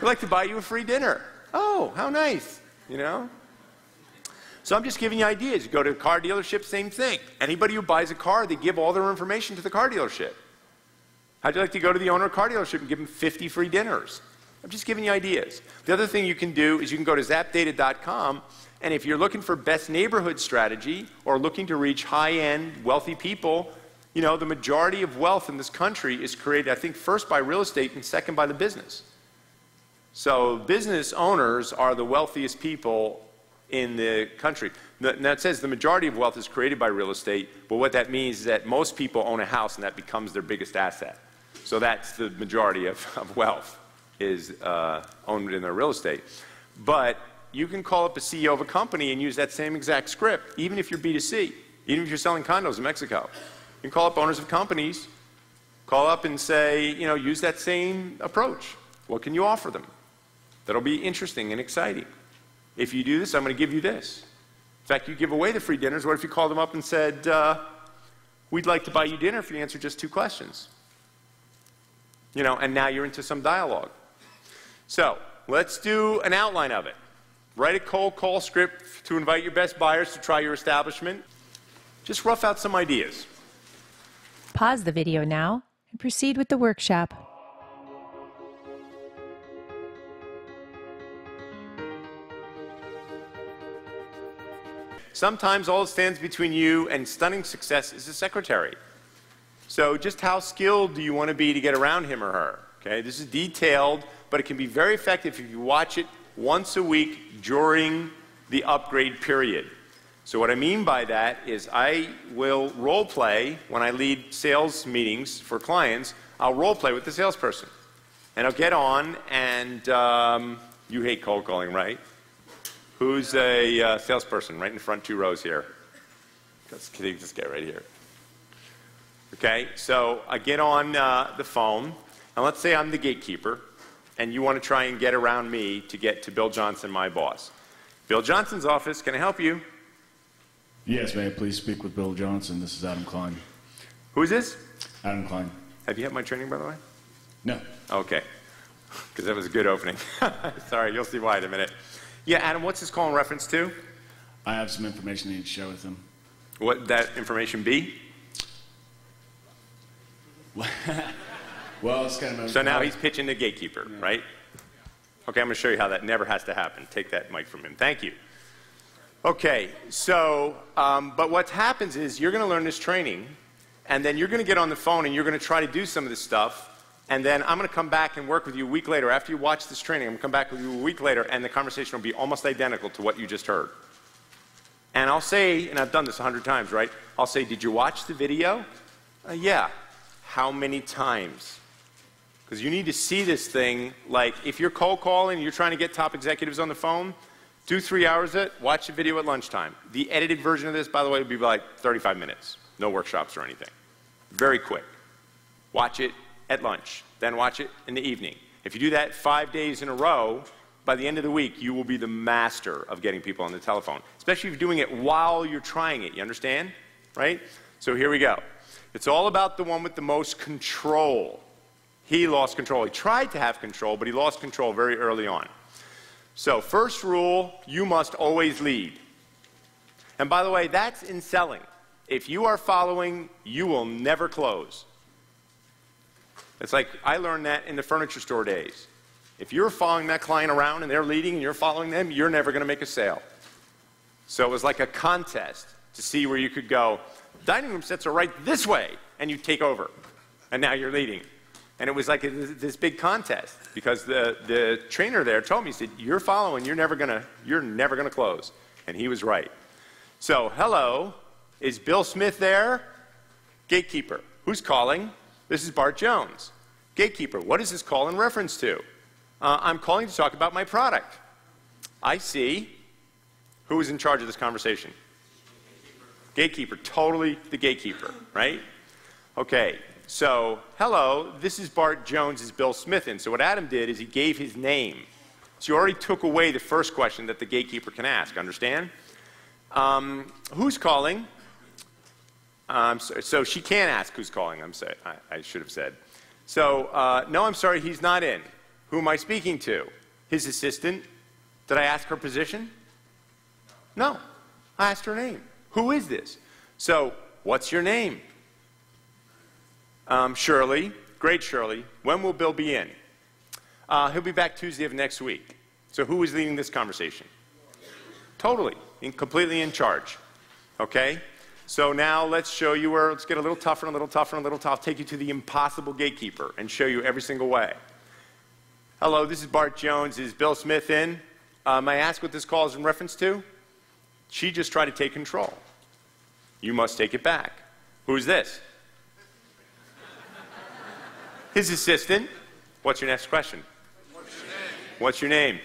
like to buy you a free dinner. Oh, how nice, So I'm just giving you ideas. You go to a car dealership, same thing. Anybody who buys a car, they give all their information to the car dealership. How'd you like to go to the owner of a car dealership and give him 50 free dinners? I'm just giving you ideas. The other thing you can do is you can go to zapdata.com, and if you're looking for best neighborhood strategy or looking to reach high-end, wealthy people, You know, the majority of wealth in this country is created, I think, first by real estate and second by the business. So business owners are the wealthiest people in the country. Now it says the majority of wealth is created by real estate, but what that means is that most people own a house and that becomes their biggest asset. So that's the majority of wealth is owned in their real estate. But you can call up a CEO of a company and use that same exact script, even if you're B2C, even if you're selling condos in Mexico. You can call up owners of companies, call up and say, you know, use that same approach. What can you offer them? That'll be interesting and exciting. If you do this, I'm going to give you this. In fact, you give away the free dinners. What if you called them up and said, we'd like to buy you dinner if you answer just 2 questions? You know, and now you're into some dialogue. So let's do an outline of it. Write a cold call script to invite your best buyers to try your establishment. Just rough out some ideas. Pause the video now and proceed with the workshop. Sometimes all that stands between you and stunning success is a secretary. So just how skilled do you want to be to get around him or her? Okay, this is detailed, but it can be very effective if you watch it once a week during the upgrade period. So what I mean by that is I will role play when I lead sales meetings for clients. I'll role play with the salesperson. And I'll get on and you hate cold calling, right? Who's a salesperson right in the front 2 rows here? Just get right here. Okay, so I get on the phone, and let's say I'm the gatekeeper, and you want to try and get around me to get to Bill Johnson, my boss. Bill Johnson's office, can I help you? Yes, may I please speak with Bill Johnson? This is Adam Klein. Who is this? Adam Klein. Have you had my training, by the way? No. Okay, because that was a good opening. Sorry, you'll see why in a minute. Yeah, Adam, what's this call in reference to? I have some information I need to share with him. What that information be? Well, it's kind of... So now he's pitching the gatekeeper, yeah. Right? Okay, I'm going to show you how that never has to happen. Take that mic from him. Thank you. Okay, so, but what happens is you're going to learn this training, and then you're going to get on the phone and you're going to try to do some of this stuff, and then I'm going to come back and work with you a week later. After you watch this training, I'm going to come back with you a week later, and the conversation will be almost identical to what you just heard. And I'll say, and I've done this 100 times, right? I'll say, did you watch the video? Yeah. How many times? Because you need to see this thing, like if you're cold calling and you're trying to get top executives on the phone, do 3 hours of it, watch the video at lunchtime. The edited version of this, by the way, would be like 35 minutes. No workshops or anything. Very quick. Watch it at lunch, then watch it in the evening. If you do that 5 days in a row, by the end of the week, you will be the master of getting people on the telephone, especially if you're doing it while you're trying it. You understand? Right? So here we go. It's all about the one with the most control. He lost control. He tried to have control, but he lost control very early on. So first rule, you must always lead. And by the way, that's in selling. If you are following, you will never close. It's like I learned that in the furniture store days. If you're following that client around and they're leading and you're following them, you're never going to make a sale. So it was like a contest to see where you could go, dining room sets are right this way, and you take over. And now you're leading. And it was like this big contest because the trainer there told me, he said, you're following, you're never gonna close. And he was right. So, hello, is Bill Smith there? Gatekeeper. Who's calling? This is Bart Jones. Gatekeeper. What is this call in reference to? I'm calling to talk about my product. I see. Who is in charge of this conversation? Gatekeeper. Totally the gatekeeper, right? Okay. So, hello, this is Bart Jones, is Bill Smith in. So what Adam did is he gave his name. So you already took away the first question that the gatekeeper can ask, understand? Who's calling? So she can't ask who's calling, I should have said. So, no, I'm sorry, he's not in. Who am I speaking to? His assistant? Did I ask her position? No, I asked her name. Who is this? So, what's your name? Shirley. Great, Shirley. When will Bill be in? He'll be back Tuesday of next week. So who is leading this conversation? Totally. Completely in charge. Okay? So now let's show you where, let's get a little tougher and a little tougher and a little tougher. Take you to the impossible gatekeeper and show you every single way. Hello, this is Bart Jones. Is Bill Smith in? May I ask what this call is in reference to? She just tried to take control. You must take it back. Who's this? His assistant. What's your next question? What's your name?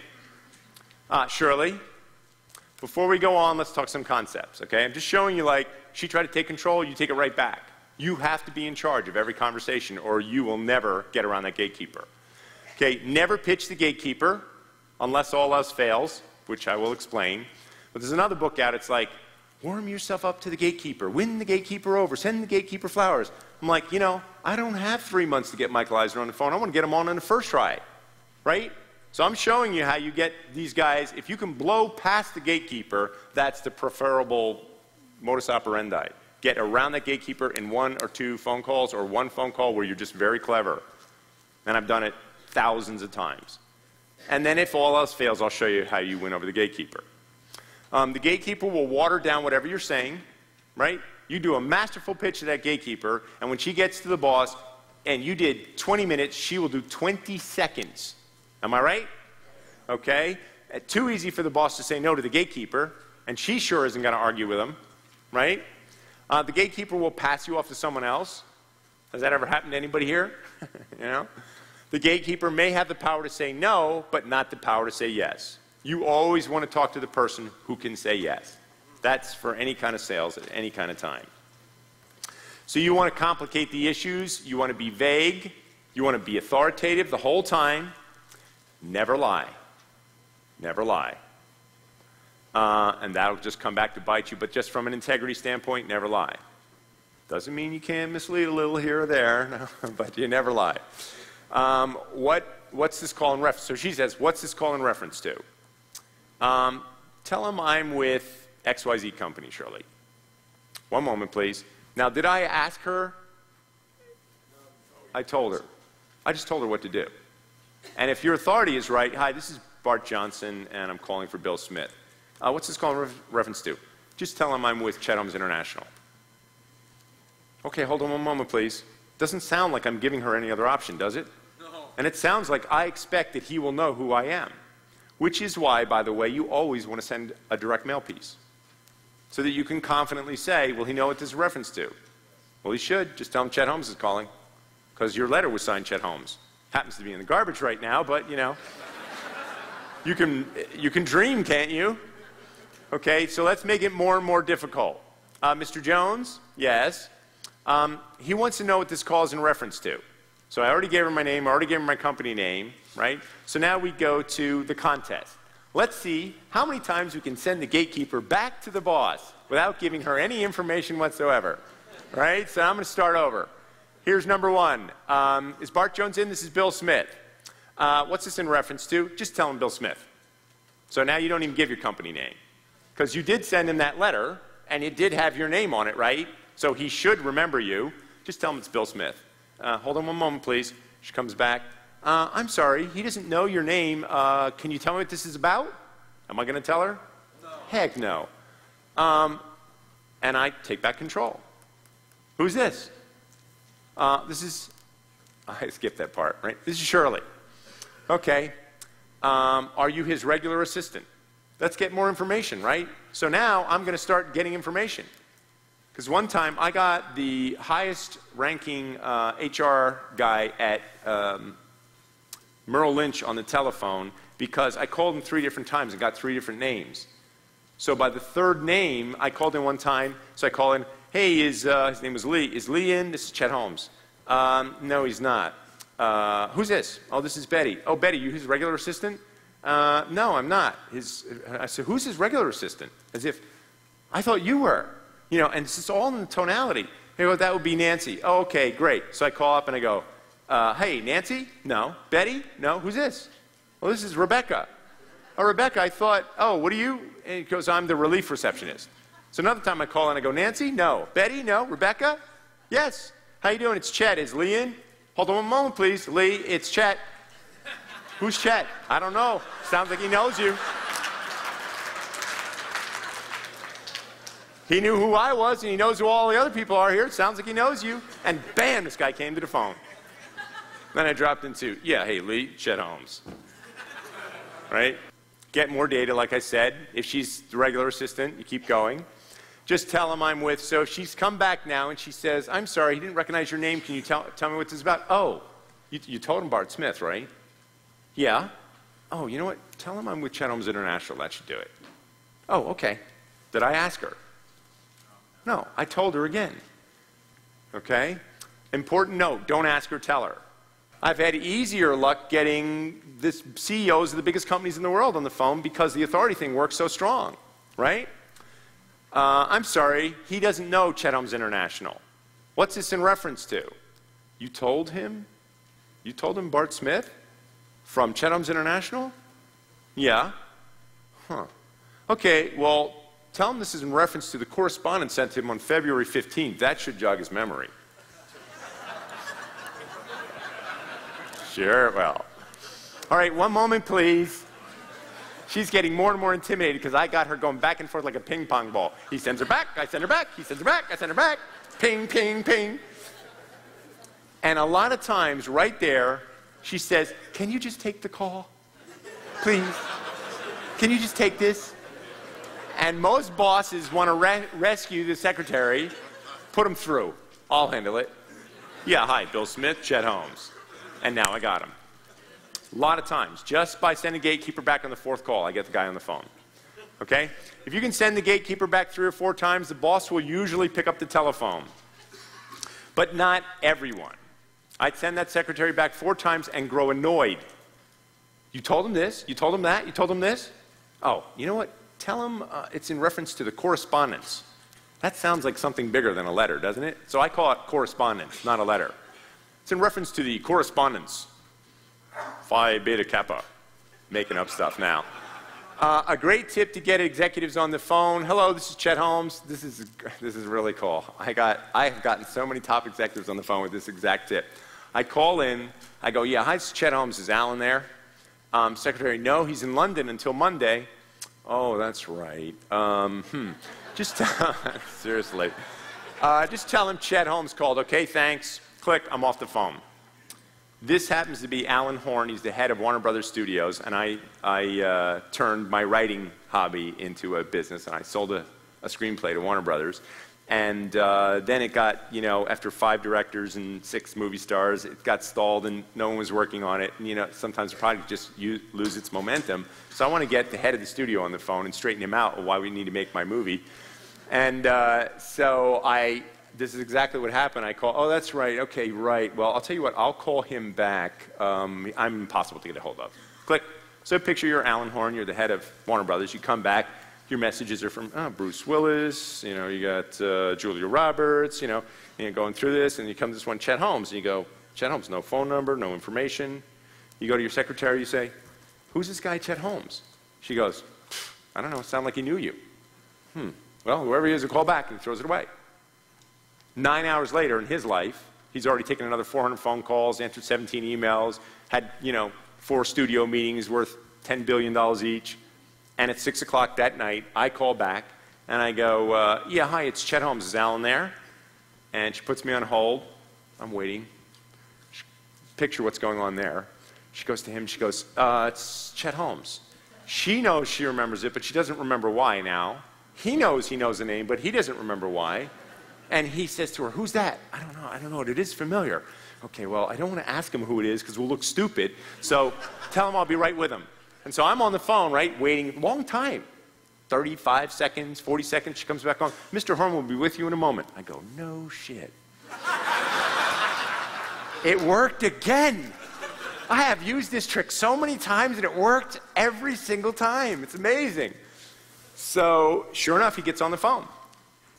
Shirley. Before we go on, let's talk some concepts, okay? I'm just showing you, like, she tried to take control, you take it right back. You have to be in charge of every conversation or you will never get around that gatekeeper. Okay, never pitch the gatekeeper unless all else fails, which I will explain. But there's another book out, it's like, warm yourself up to the gatekeeper, win the gatekeeper over, send the gatekeeper flowers. I'm like, you know, I don't have 3 months to get Michael Eisner on the phone. I want to get him on the first try, right? So I'm showing you how you get these guys, if you can blow past the gatekeeper, that's the preferable modus operandi. Get around that gatekeeper in 1 or 2 phone calls or 1 phone call where you're just very clever. And I've done it thousands of times. And then if all else fails, I'll show you how you win over the gatekeeper. The gatekeeper will water down whatever you're saying, right? You do a masterful pitch to that gatekeeper, and when she gets to the boss, and you did 20 minutes, she will do 20 seconds. Am I right? Okay. Too easy for the boss to say no to the gatekeeper, and she sure isn't going to argue with him, right? The gatekeeper will pass you off to someone else. Has that ever happened to anybody here? You know? The gatekeeper may have the power to say no, but not the power to say yes. You always want to talk to the person who can say yes. That's for any kind of sales at any kind of time. So you want to complicate the issues. You want to be vague. You want to be authoritative the whole time. Never lie. Never lie. And that'll just come back to bite you. But just from an integrity standpoint, never lie. Doesn't mean you can't mislead a little here or there, no, but you never lie. What's this call in reference? So she says, what's this call in reference to? Tell him I'm with XYZ company, Shirley. One moment, please. Now, did I ask her? I told her. I just told her what to do. And if your authority is right, hi, this is Bart Johnson, and I'm calling for Bill Smith. What's this call in reference to? Just tell him I'm with Chet Holmes International. Okay, hold on one moment, please. Doesn't sound like I'm giving her any other option, does it? No. And it sounds like I expect that he will know who I am. Which is why, by the way, you always want to send a direct mail piece. So that you can confidently say, will he know what this is a reference to? Well, he should. Just tell him Chet Holmes is calling. Because your letter was signed Chet Holmes. Happens to be in the garbage right now, but, you know. You can dream, can't you? Okay, so let's make it more and more difficult. Mr. Jones? Yes. He wants to know what this call is in reference to. So I already gave her my name, I already gave her my company name, right? So now we go to the contest. Let's see how many times we can send the gatekeeper back to the boss without giving her any information whatsoever, right? So I'm going to start over. Here's number 1. Is Bart Jones in? This is Bill Smith. What's this in reference to? Just tell him Bill Smith. So now you don't even give your company name. Because you did send him that letter, and it did have your name on it, right? So he should remember you. Just tell him it's Bill Smith. Hold on one moment, please. She comes back. I'm sorry, he doesn't know your name. Can you tell me what this is about? Am I going to tell her? No. Heck no. And I take back control. Who's this? This is, I skipped that part, right? This is Shirley. Okay. Are you his regular assistant? Let's get more information, right? So now I'm going to start getting information. Because one time I got the highest ranking HR guy at Merrill Lynch on the telephone because I called him 3 different times and got 3 different names. So by the 3rd name, I called him one time, so I call him, hey, his name was Lee. Is Lee in? This is Chet Holmes. No, he's not. Who's this? Oh, this is Betty. Oh, Betty, you his regular assistant? No, I'm not. I said, who's his regular assistant? As if, I thought you were. You know, and it's just all in the tonality. Hey, well, that would be Nancy. Oh, okay, great. So I call up and I go, hey, Nancy? No. Betty? No. Who's this? Well, this is Rebecca. Oh, Rebecca, I thought, oh, what are you? And he goes, I'm the relief receptionist. So another time I call and I go, Nancy? No. Betty? No. Rebecca? Yes. How you doing? It's Chet. Is Lee in? Hold on one moment, please. Lee, it's Chet. Who's Chet? I don't know. Sounds like he knows you. He knew who I was, and he knows who all the other people are here. It sounds like he knows you. And bam, this guy came to the phone. Then I dropped into, yeah, hey, Lee, Chet Holmes. Right? Get more data, like I said. If she's the regular assistant, you keep going. Just tell him I'm with, so she's come back now, and she says, I'm sorry, he didn't recognize your name. Can you tell me what this is about? Oh, you told him Bart Smith, right? Yeah. Oh, you know what? Tell him I'm with Chet Holmes International. That should do it. Oh, okay. Did I ask her? No, I told her again. Okay? Important note, don't ask her, tell her. I've had easier luck getting the CEOs of the biggest companies in the world on the phone because the authority thing works so strong, right? I'm sorry, he doesn't know Chet Holmes International. What's this in reference to? You told him? You told him Bart Smith? From Chet Holmes International? Yeah. Huh. Okay, well, tell him this is in reference to the correspondence sent to him on February 15th. That should jog his memory. Sure, well. All right, one moment, please. She's getting more and more intimidated because I got her going back and forth like a ping pong ball. He sends her back, I send her back, he sends her back, I send her back. Ping, ping, ping. And a lot of times, right there, she says, can you just take the call? Please? Can you just take this? And most bosses want to rescue the secretary, put him through. I'll handle it. Yeah, hi, Bill Smith, Chet Holmes. And now I got him. A lot of times, just by sending the gatekeeper back on the fourth call, I get the guy on the phone. Okay? If you can send the gatekeeper back 3 or 4 times, the boss will usually pick up the telephone. But not everyone. I'd send that secretary back 4 times and grow annoyed. You told him this, you told him that, you told him this? Oh, you know what? Tell him it's in reference to the correspondence. That sounds like something bigger than a letter, doesn't it? So I call it correspondence, not a letter. It's in reference to the correspondence. Phi Beta Kappa. Making up stuff now. A great tip to get executives on the phone. Hello, this is Chet Holmes. This is really cool. I have gotten so many top executives on the phone with this exact tip. I call in. I go, yeah, hi, this is Chet Holmes. Is Alan there? Secretary, no, he's in London until Monday. Oh, that's right. Just seriously. Just tell him Chet Holmes called. Okay, thanks. Click, I'm off the phone. This happens to be Alan Horn. He's the head of Warner Brothers Studios, and I turned my writing hobby into a business, and I sold a screenplay to Warner Brothers. And then it got, you know, after 5 directors and 6 movie stars, it got stalled and no one was working on it. And, you know, sometimes the project just lose its momentum. So I want to get the head of the studio on the phone and straighten him out why we need to make my movie. And this is exactly what happened. I call, oh, that's right, okay, right. Well, I'll tell you what, I'll call him back. I'm impossible to get a hold of. Click. So picture you're Alan Horn, you're the head of Warner Brothers. You come back, your messages are from Bruce Willis, you know, you got Julia Roberts, you know, and you're going through this, and you come to this one, Chet Holmes, and you go, Chet Holmes, no phone number, no information. You go to your secretary, you say, who's this guy, Chet Holmes? She goes, I don't know, it sounded like he knew you. Well, whoever he is will call back, and he throws it away. 9 hours later in his life, he's already taken another 400 phone calls, answered 17 emails, had, you know, 4 studio meetings worth $10 billion each. And at 6 o'clock that night, I call back, and I go, yeah, hi, it's Chet Holmes. Is Alan there? And she puts me on hold. I'm waiting. Picture what's going on there. She goes to him. She goes, it's Chet Holmes. She knows she remembers it, but she doesn't remember why now. He knows the name, but he doesn't remember why. And he says to her, who's that? I don't know, it is familiar. Okay, well, I don't want to ask him who it is because we'll look stupid, so tell him I'll be right with him. And so I'm on the phone, right, waiting, long time, 35 seconds, 40 seconds, she comes back on, Mr. Horn will be with you in a moment. I go, no shit. It worked again. I have used this trick so many times and it worked every single time. It's amazing. So, sure enough, he gets on the phone.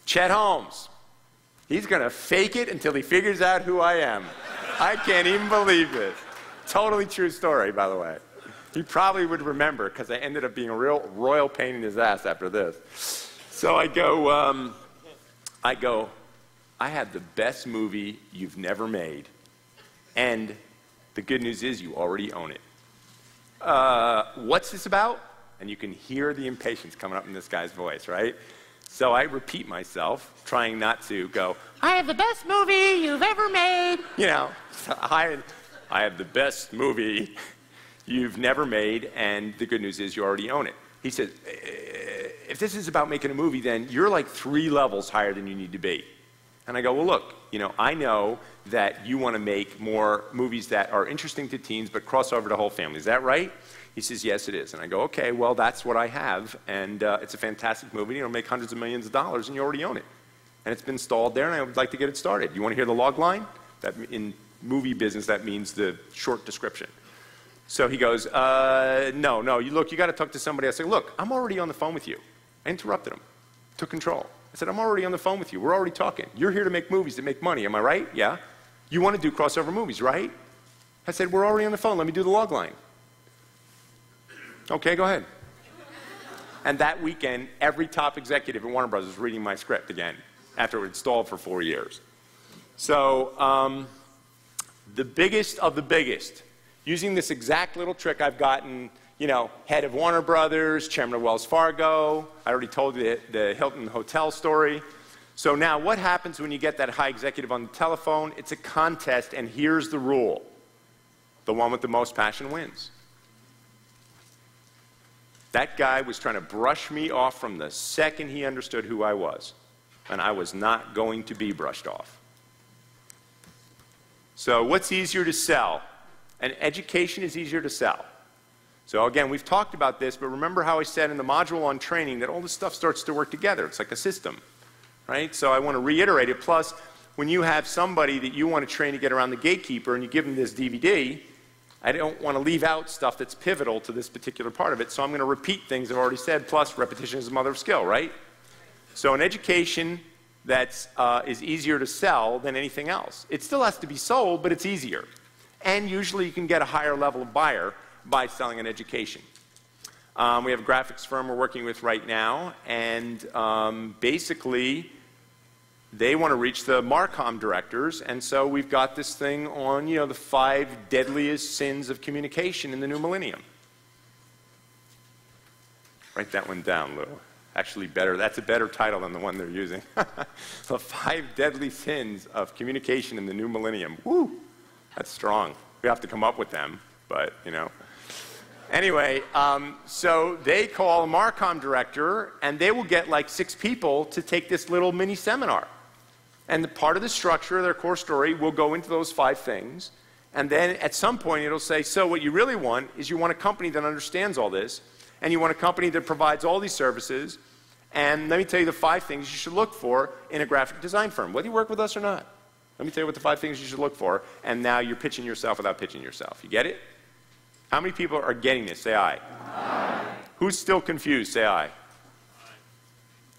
Chet Holmes. He's going to fake it until he figures out who I am. I can't even believe this. Totally true story, by the way. He probably would remember because I ended up being a real royal pain in his ass after this. So I go, I have the best movie you've never made. And the good news is you already own it. What's this about? And you can hear the impatience coming up in this guy's voice, right? So I repeat myself, trying not to go, I have the best movie you've ever made. You know, I have the best movie you've never made, and the good news is you already own it. He said, if this is about making a movie, then you're like 3 levels higher than you need to be. And I go, well, look, you know, I know that you want to make more movies that are interesting to teens but cross over the whole family. Is that right? He says, yes, it is. And I go, okay, well, that's what I have, and it's a fantastic movie. It'll make hundreds of millions of dollars, and you already own it. And it's been installed there, and I would like to get it started. You want to hear the log line? That, in movie business, that means the short description. So he goes, no, you got to talk to somebody. I say, look, I'm already on the phone with you. I interrupted him, took control. I said, I'm already on the phone with you. We're already talking. You're here to make movies that make money. Am I right? Yeah. You want to do crossover movies, right? I said, we're already on the phone. Let me do the log line. Okay, go ahead. And that weekend, every top executive at Warner Bros. Was reading my script again after it had stalled for 4 years. So the biggest of the biggest, using this exact little trick I've gotten, you know, head of Warner Brothers, chairman of Wells Fargo. I already told you the Hilton Hotel story. So now what happens when you get that high executive on the telephone? It's a contest, and here's the rule. The one with the most passion wins. That guy was trying to brush me off from the second he understood who I was. And I was not going to be brushed off. So what's easier to sell? And education is easier to sell. So again, we've talked about this, but remember how I said in the module on training that all this stuff starts to work together. It's like a system, right? So I want to reiterate it. Plus, when you have somebody that you want to train to get around the gatekeeper and you give them this DVD, I don't want to leave out stuff that's pivotal to this particular part of it, so I'm going to repeat things I've already said, plus repetition is the mother of skill, right? So an education that is easier to sell than anything else. It still has to be sold, but it's easier. And usually you can get a higher level of buyer by selling an education. We have a graphics firm we're working with right now, and basically they want to reach the Marcom directors, and so we've got this thing on, you know, the 5 deadliest sins of communication in the new millennium. Write that one down, Lou. Actually, better. That's a better title than the one they're using. The 5 deadly sins of communication in the new millennium. Woo! That's strong. We have to come up with them, but, you know. Anyway, so they call a Marcom director, and they will get like 6 people to take this little mini seminar. And the part of the structure of their core story will go into those 5 things. And then at some point it'll say, so what you really want is you want a company that understands all this, and you want a company that provides all these services, and let me tell you the 5 things you should look for in a graphic design firm, whether you work with us or not. Let me tell you what the 5 things you should look for, and now you're pitching yourself without pitching yourself. You get it? How many people are getting this? Say aye. Aye. Who's still confused? Say aye. Aye.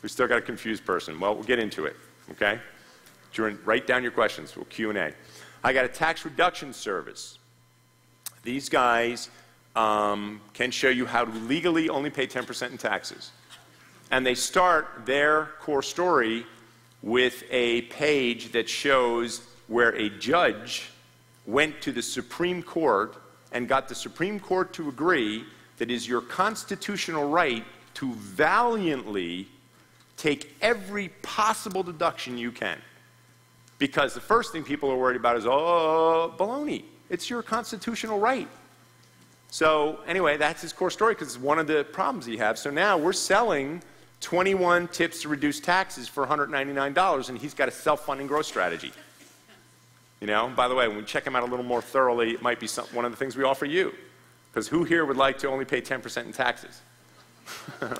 We still got a confused person. Well, we'll get into it, okay? Write down your questions. We'll Q&A. I got a tax reduction service. These guys can show you how to legally only pay 10% in taxes. And they start their core story with a page that shows where a judge went to the Supreme Court and got the Supreme Court to agree that it is your constitutional right to valiantly take every possible deduction you can. Because the first thing people are worried about is, oh, baloney. It's your constitutional right. So anyway, that's his core story because it's one of the problems he has. So now we're selling 21 tips to reduce taxes for $199, and he's got a self-funding growth strategy. You know, by the way, when we check him out a little more thoroughly, it might be one of the things we offer you. Because who here would like to only pay 10% in taxes?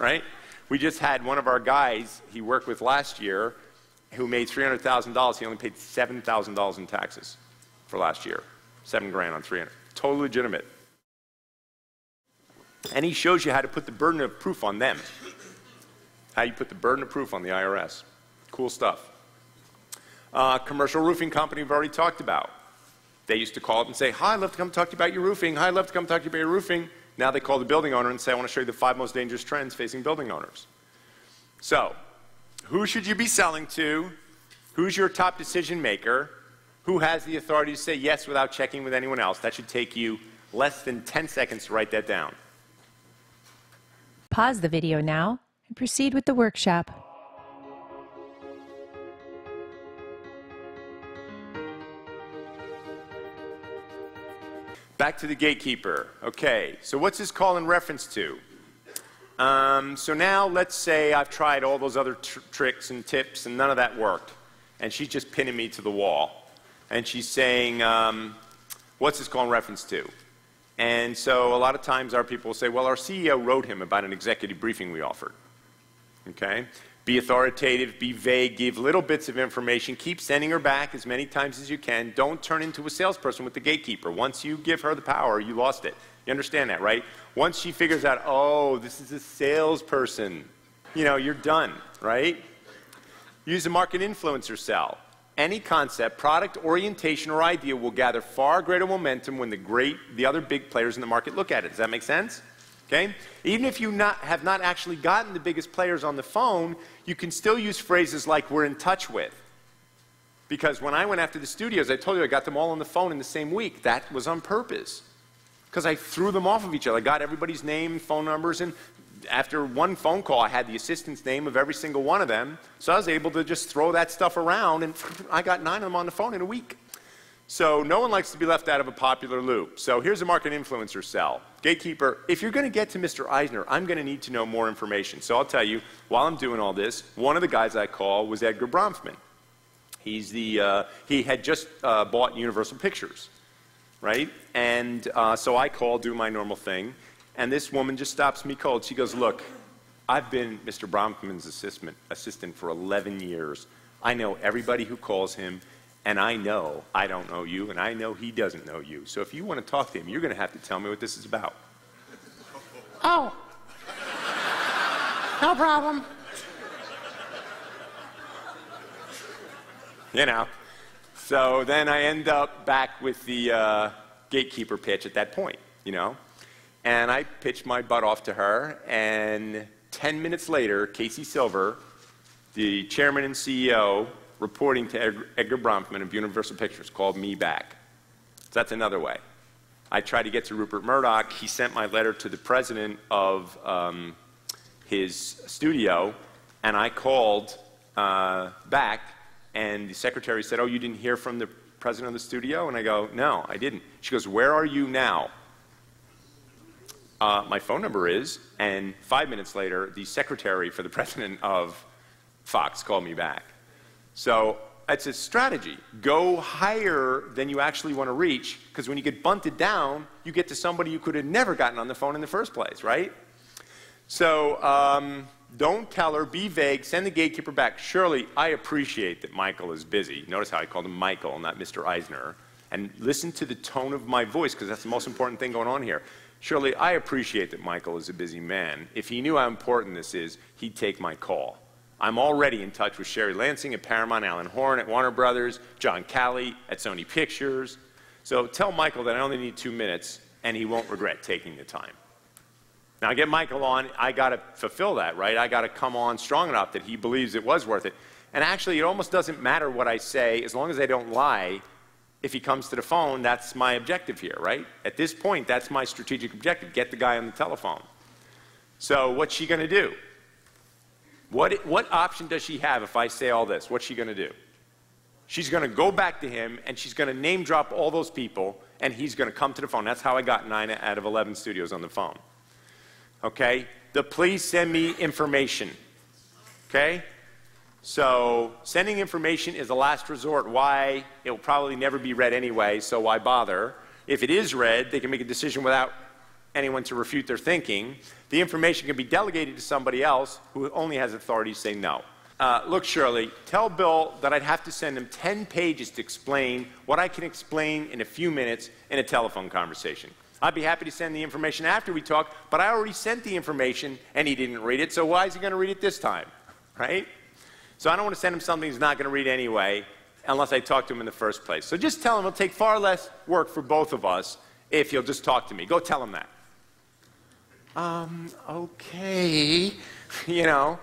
Right? We just had one of our guys he worked with last year who made $300,000. He only paid $7,000 in taxes for last year. $7,000 on 300. Totally legitimate. And he shows you how to put the burden of proof on them. How you put the burden of proof on the IRS. Cool stuff. Commercial roofing company we've already talked about. They used to call up and say, hi, I'd love to come talk to you about your roofing. Hi, I'd love to come talk to you about your roofing. Now they call the building owner and say, I want to show you the 5 most dangerous trends facing building owners. So, who should you be selling to? Who's your top decision maker? Who has the authority to say yes without checking with anyone else? That should take you less than 10 seconds to write that down. Pause the video now and proceed with the workshop. Back to the gatekeeper. Okay, so what's this call in reference to? So now let's say I've tried all those other tricks and tips and none of that worked. And she's just pinning me to the wall. And she's saying, what's this call in reference to? And so a lot of times our people will say, well, our CEO wrote him about an executive briefing we offered. Okay? Be authoritative, be vague, give little bits of information, keep sending her back as many times as you can. Don't turn into a salesperson with the gatekeeper. Once you give her the power, you lost it. You understand that, right? Once she figures out, oh, this is a salesperson, you know, you're done, right? Use a market influencer cell. Any concept, product, orientation, or idea will gather far greater momentum when the other big players in the market look at it. Does that make sense? Okay? Even if you have not actually gotten the biggest players on the phone, you can still use phrases like we're in touch with. Because when I went after the studios, I told you I got them all on the phone in the same week. That was on purpose. Because I threw them off of each other. I got everybody's name, phone numbers, and after one phone call, I had the assistant's name of every single one of them. So I was able to just throw that stuff around, and I got 9 of them on the phone in a week. So no one likes to be left out of a popular loop. So here's a market influencer cell. Gatekeeper, if you're going to get to Mr. Eisner, I'm going to need to know more information. So I'll tell you, while I'm doing all this, one of the guys I call was Edgar Bronfman. He had just bought Universal Pictures, right? And so I call, do my normal thing, and this woman just stops me cold. She goes, look, I've been Mr. Bronfman's assistant for 11 years. I know everybody who calls him. And I know I don't know you, and I know he doesn't know you. So if you want to talk to him, you're going to have to tell me what this is about. Oh. No problem. You know. So then I end up back with the gatekeeper pitch at that point, you know. And I pitch my butt off to her, and 10 minutes later, Casey Silver, the chairman and CEO, reporting to Edgar Bronfman of Universal Pictures, called me back. So that's another way. I tried to get to Rupert Murdoch. He sent my letter to the president of his studio, and I called back, and the secretary said, oh, you didn't hear from the president of the studio? And I go, no, I didn't. She goes, where are you now? My phone number is, and 5 minutes later, the secretary for the president of Fox called me back. So it's a strategy. Go higher than you actually want to reach, because when you get bunted down, you get to somebody you could have never gotten on the phone in the first place, right? So don't tell her, be vague, send the gatekeeper back. Shirley, I appreciate that Michael is busy. Notice how I called him Michael, not Mr. Eisner. And listen to the tone of my voice, because that's the most important thing going on here. Shirley, I appreciate that Michael is a busy man. If he knew how important this is, he'd take my call. I'm already in touch with Sherry Lansing at Paramount, Alan Horn at Warner Brothers, John Calley at Sony Pictures. So tell Michael that I only need 2 minutes, and he won't regret taking the time. Now, I get Michael on. I got to fulfill that, right? I got to come on strong enough that he believes it was worth it. And actually, it almost doesn't matter what I say, as long as I don't lie. If he comes to the phone, that's my objective here, right? At this point, that's my strategic objective, get the guy on the telephone. So what's she going to do? What option does she have if I say all this? What's she going to do? She's going to go back to him, and she's going to name drop all those people, and he's going to come to the phone. That's how I got 9 out of 11 studios on the phone. Okay? Please send me information. Okay? So sending information is a last resort. Why? It will probably never be read anyway, so why bother? If it is read, they can make a decision without anyone to refute their thinking. The information can be delegated to somebody else who only has authority to say no. Look, Shirley, tell Bill that I'd have to send him 10 pages to explain what I can explain in a few minutes in a telephone conversation. I'd be happy to send the information after we talk, but I already sent the information and he didn't read it, so why is he going to read it this time, right? So I don't want to send him something he's not going to read anyway unless I talk to him in the first place. So just tell him it'll take far less work for both of us if he'll just talk to me. Go tell him that. Okay, you know.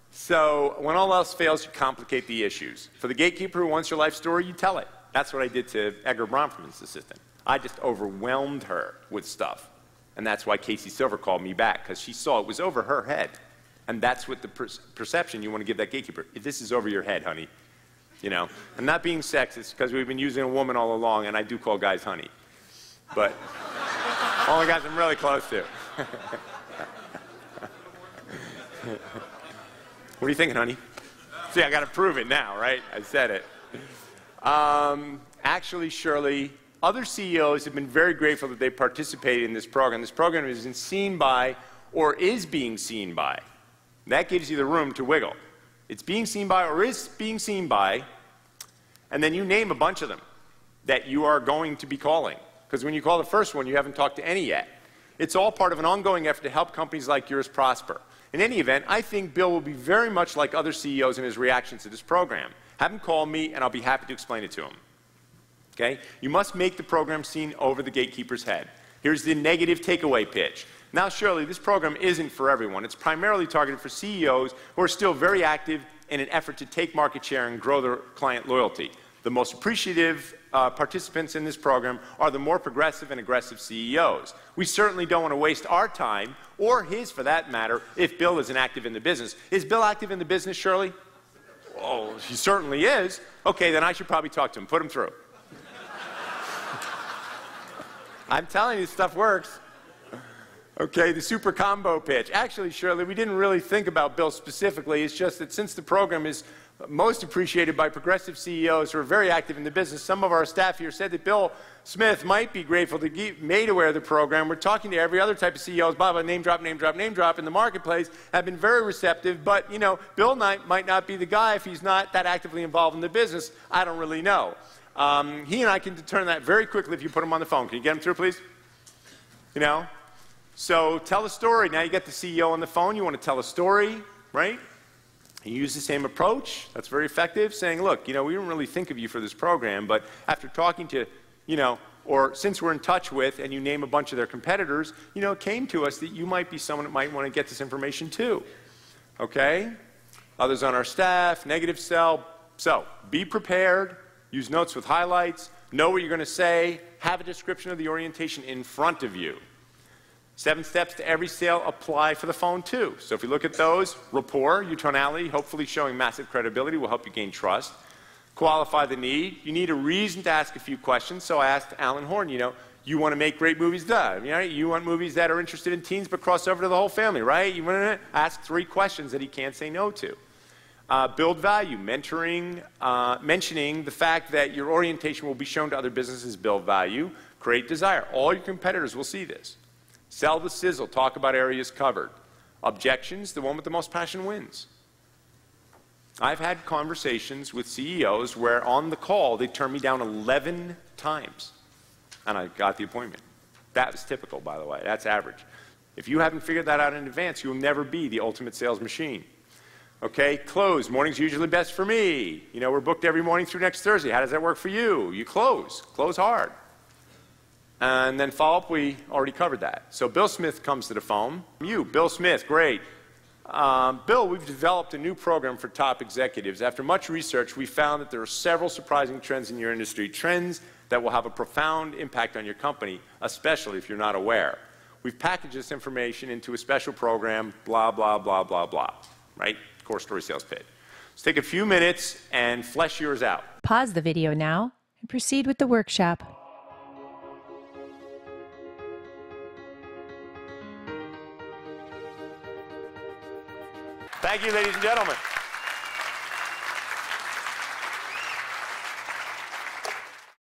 So when all else fails, you complicate the issues. For the gatekeeper who wants your life story, you tell it. That's what I did to Edgar Bronfman's assistant. I just overwhelmed her with stuff. And that's why Casey Silver called me back, because she saw it was over her head. And that's what the perception you want to give that gatekeeper. This is over your head, honey. You know, I'm not being sexist, because we've been using a woman all along, and I do call guys honey. but only guys I'm really close to. What are you thinking, honey? See, I got to prove it now, right? I said it. Actually, Shirley, other CEOs have been very grateful that they participated in this program. This program is seen by or is being seen by. That gives you the room to wiggle. It's being seen by or is being seen by, and then you name a bunch of them that you are going to be calling. Because when you call the first one, you haven't talked to any yet. It's all part of an ongoing effort to help companies like yours prosper. In any event, I think Bill will be very much like other CEOs in his reactions to this program. Have him call me, and I'll be happy to explain it to him. Okay? You must make the program seen over the gatekeeper's head. Here's the negative takeaway pitch. Now, Shirley, this program isn't for everyone. It's primarily targeted for CEOs who are still very active in an effort to take market share and grow their client loyalty. The most appreciative participants in this program are the more progressive and aggressive CEOs. We certainly don't want to waste our time, or his for that matter, if Bill isn't active in the business. Is Bill active in the business, Shirley? Oh, he certainly is. Okay, then I should probably talk to him. Put him through. I'm telling you, this stuff works. Okay, the super combo pitch. Actually, Shirley, we didn't really think about Bill specifically. It's just that since the program is most appreciated by progressive CEOs who are very active in the business, some of our staff here said that Bill Smith might be grateful to be made aware of the program. We're talking to every other type of CEOs, blah, blah, name drop, name drop, name drop in the marketplace, have been very receptive, but, you know, Bill might not be the guy if he's not that actively involved in the business. I don't really know. He and I can determine that very quickly if you put him on the phone. Can you get him through, please? You know? So tell a story. Now you get the CEO on the phone. You want to tell a story, right? You use the same approach. That's very effective, saying, look, you know, we didn't really think of you for this program, but after talking to, you know, or since we're in touch with, and you name a bunch of their competitors, you know, it came to us that you might be someone that might want to get this information too. Okay? Others on our staff, negative sell. So be prepared. Use notes with highlights. Know what you're going to say. Have a description of the orientation in front of you. 7 steps to every sale apply for the phone too. So if you look at those, rapport, your tonality, hopefully showing massive credibility will help you gain trust. Qualify the need. You need a reason to ask a few questions. So I asked Alan Horn, you know, you want to make great movies, duh. You know, you want movies that are interested in teens but cross over to the whole family, right? You want to ask 3 questions that he can't say no to. Build value, mentoring, mentioning the fact that your orientation will be shown to other businesses, build value, create desire. All your competitors will see this. Sell the sizzle, talk about areas covered. Objections, the one with the most passion wins. I've had conversations with CEOs where on the call they turned me down 11 times and I got the appointment. That was typical, by the way. That's average. If you haven't figured that out in advance, you'll never be the ultimate sales machine. Okay, close. Morning's usually best for me. You know, we're booked every morning through next Thursday. How does that work for you? You close. Close hard. And then follow-up, we already covered that. So Bill Smith comes to the phone. You, Bill Smith, great. Bill, we've developed a new program for top executives. After much research, we found that there are several surprising trends in your industry, trends that will have a profound impact on your company, especially if you're not aware. We've packaged this information into a special program, blah, blah, blah, blah, blah, right? Core story sales pitch. Let's take a few minutes and flesh yours out. Pause the video now and proceed with the workshop. Thank you, ladies and gentlemen.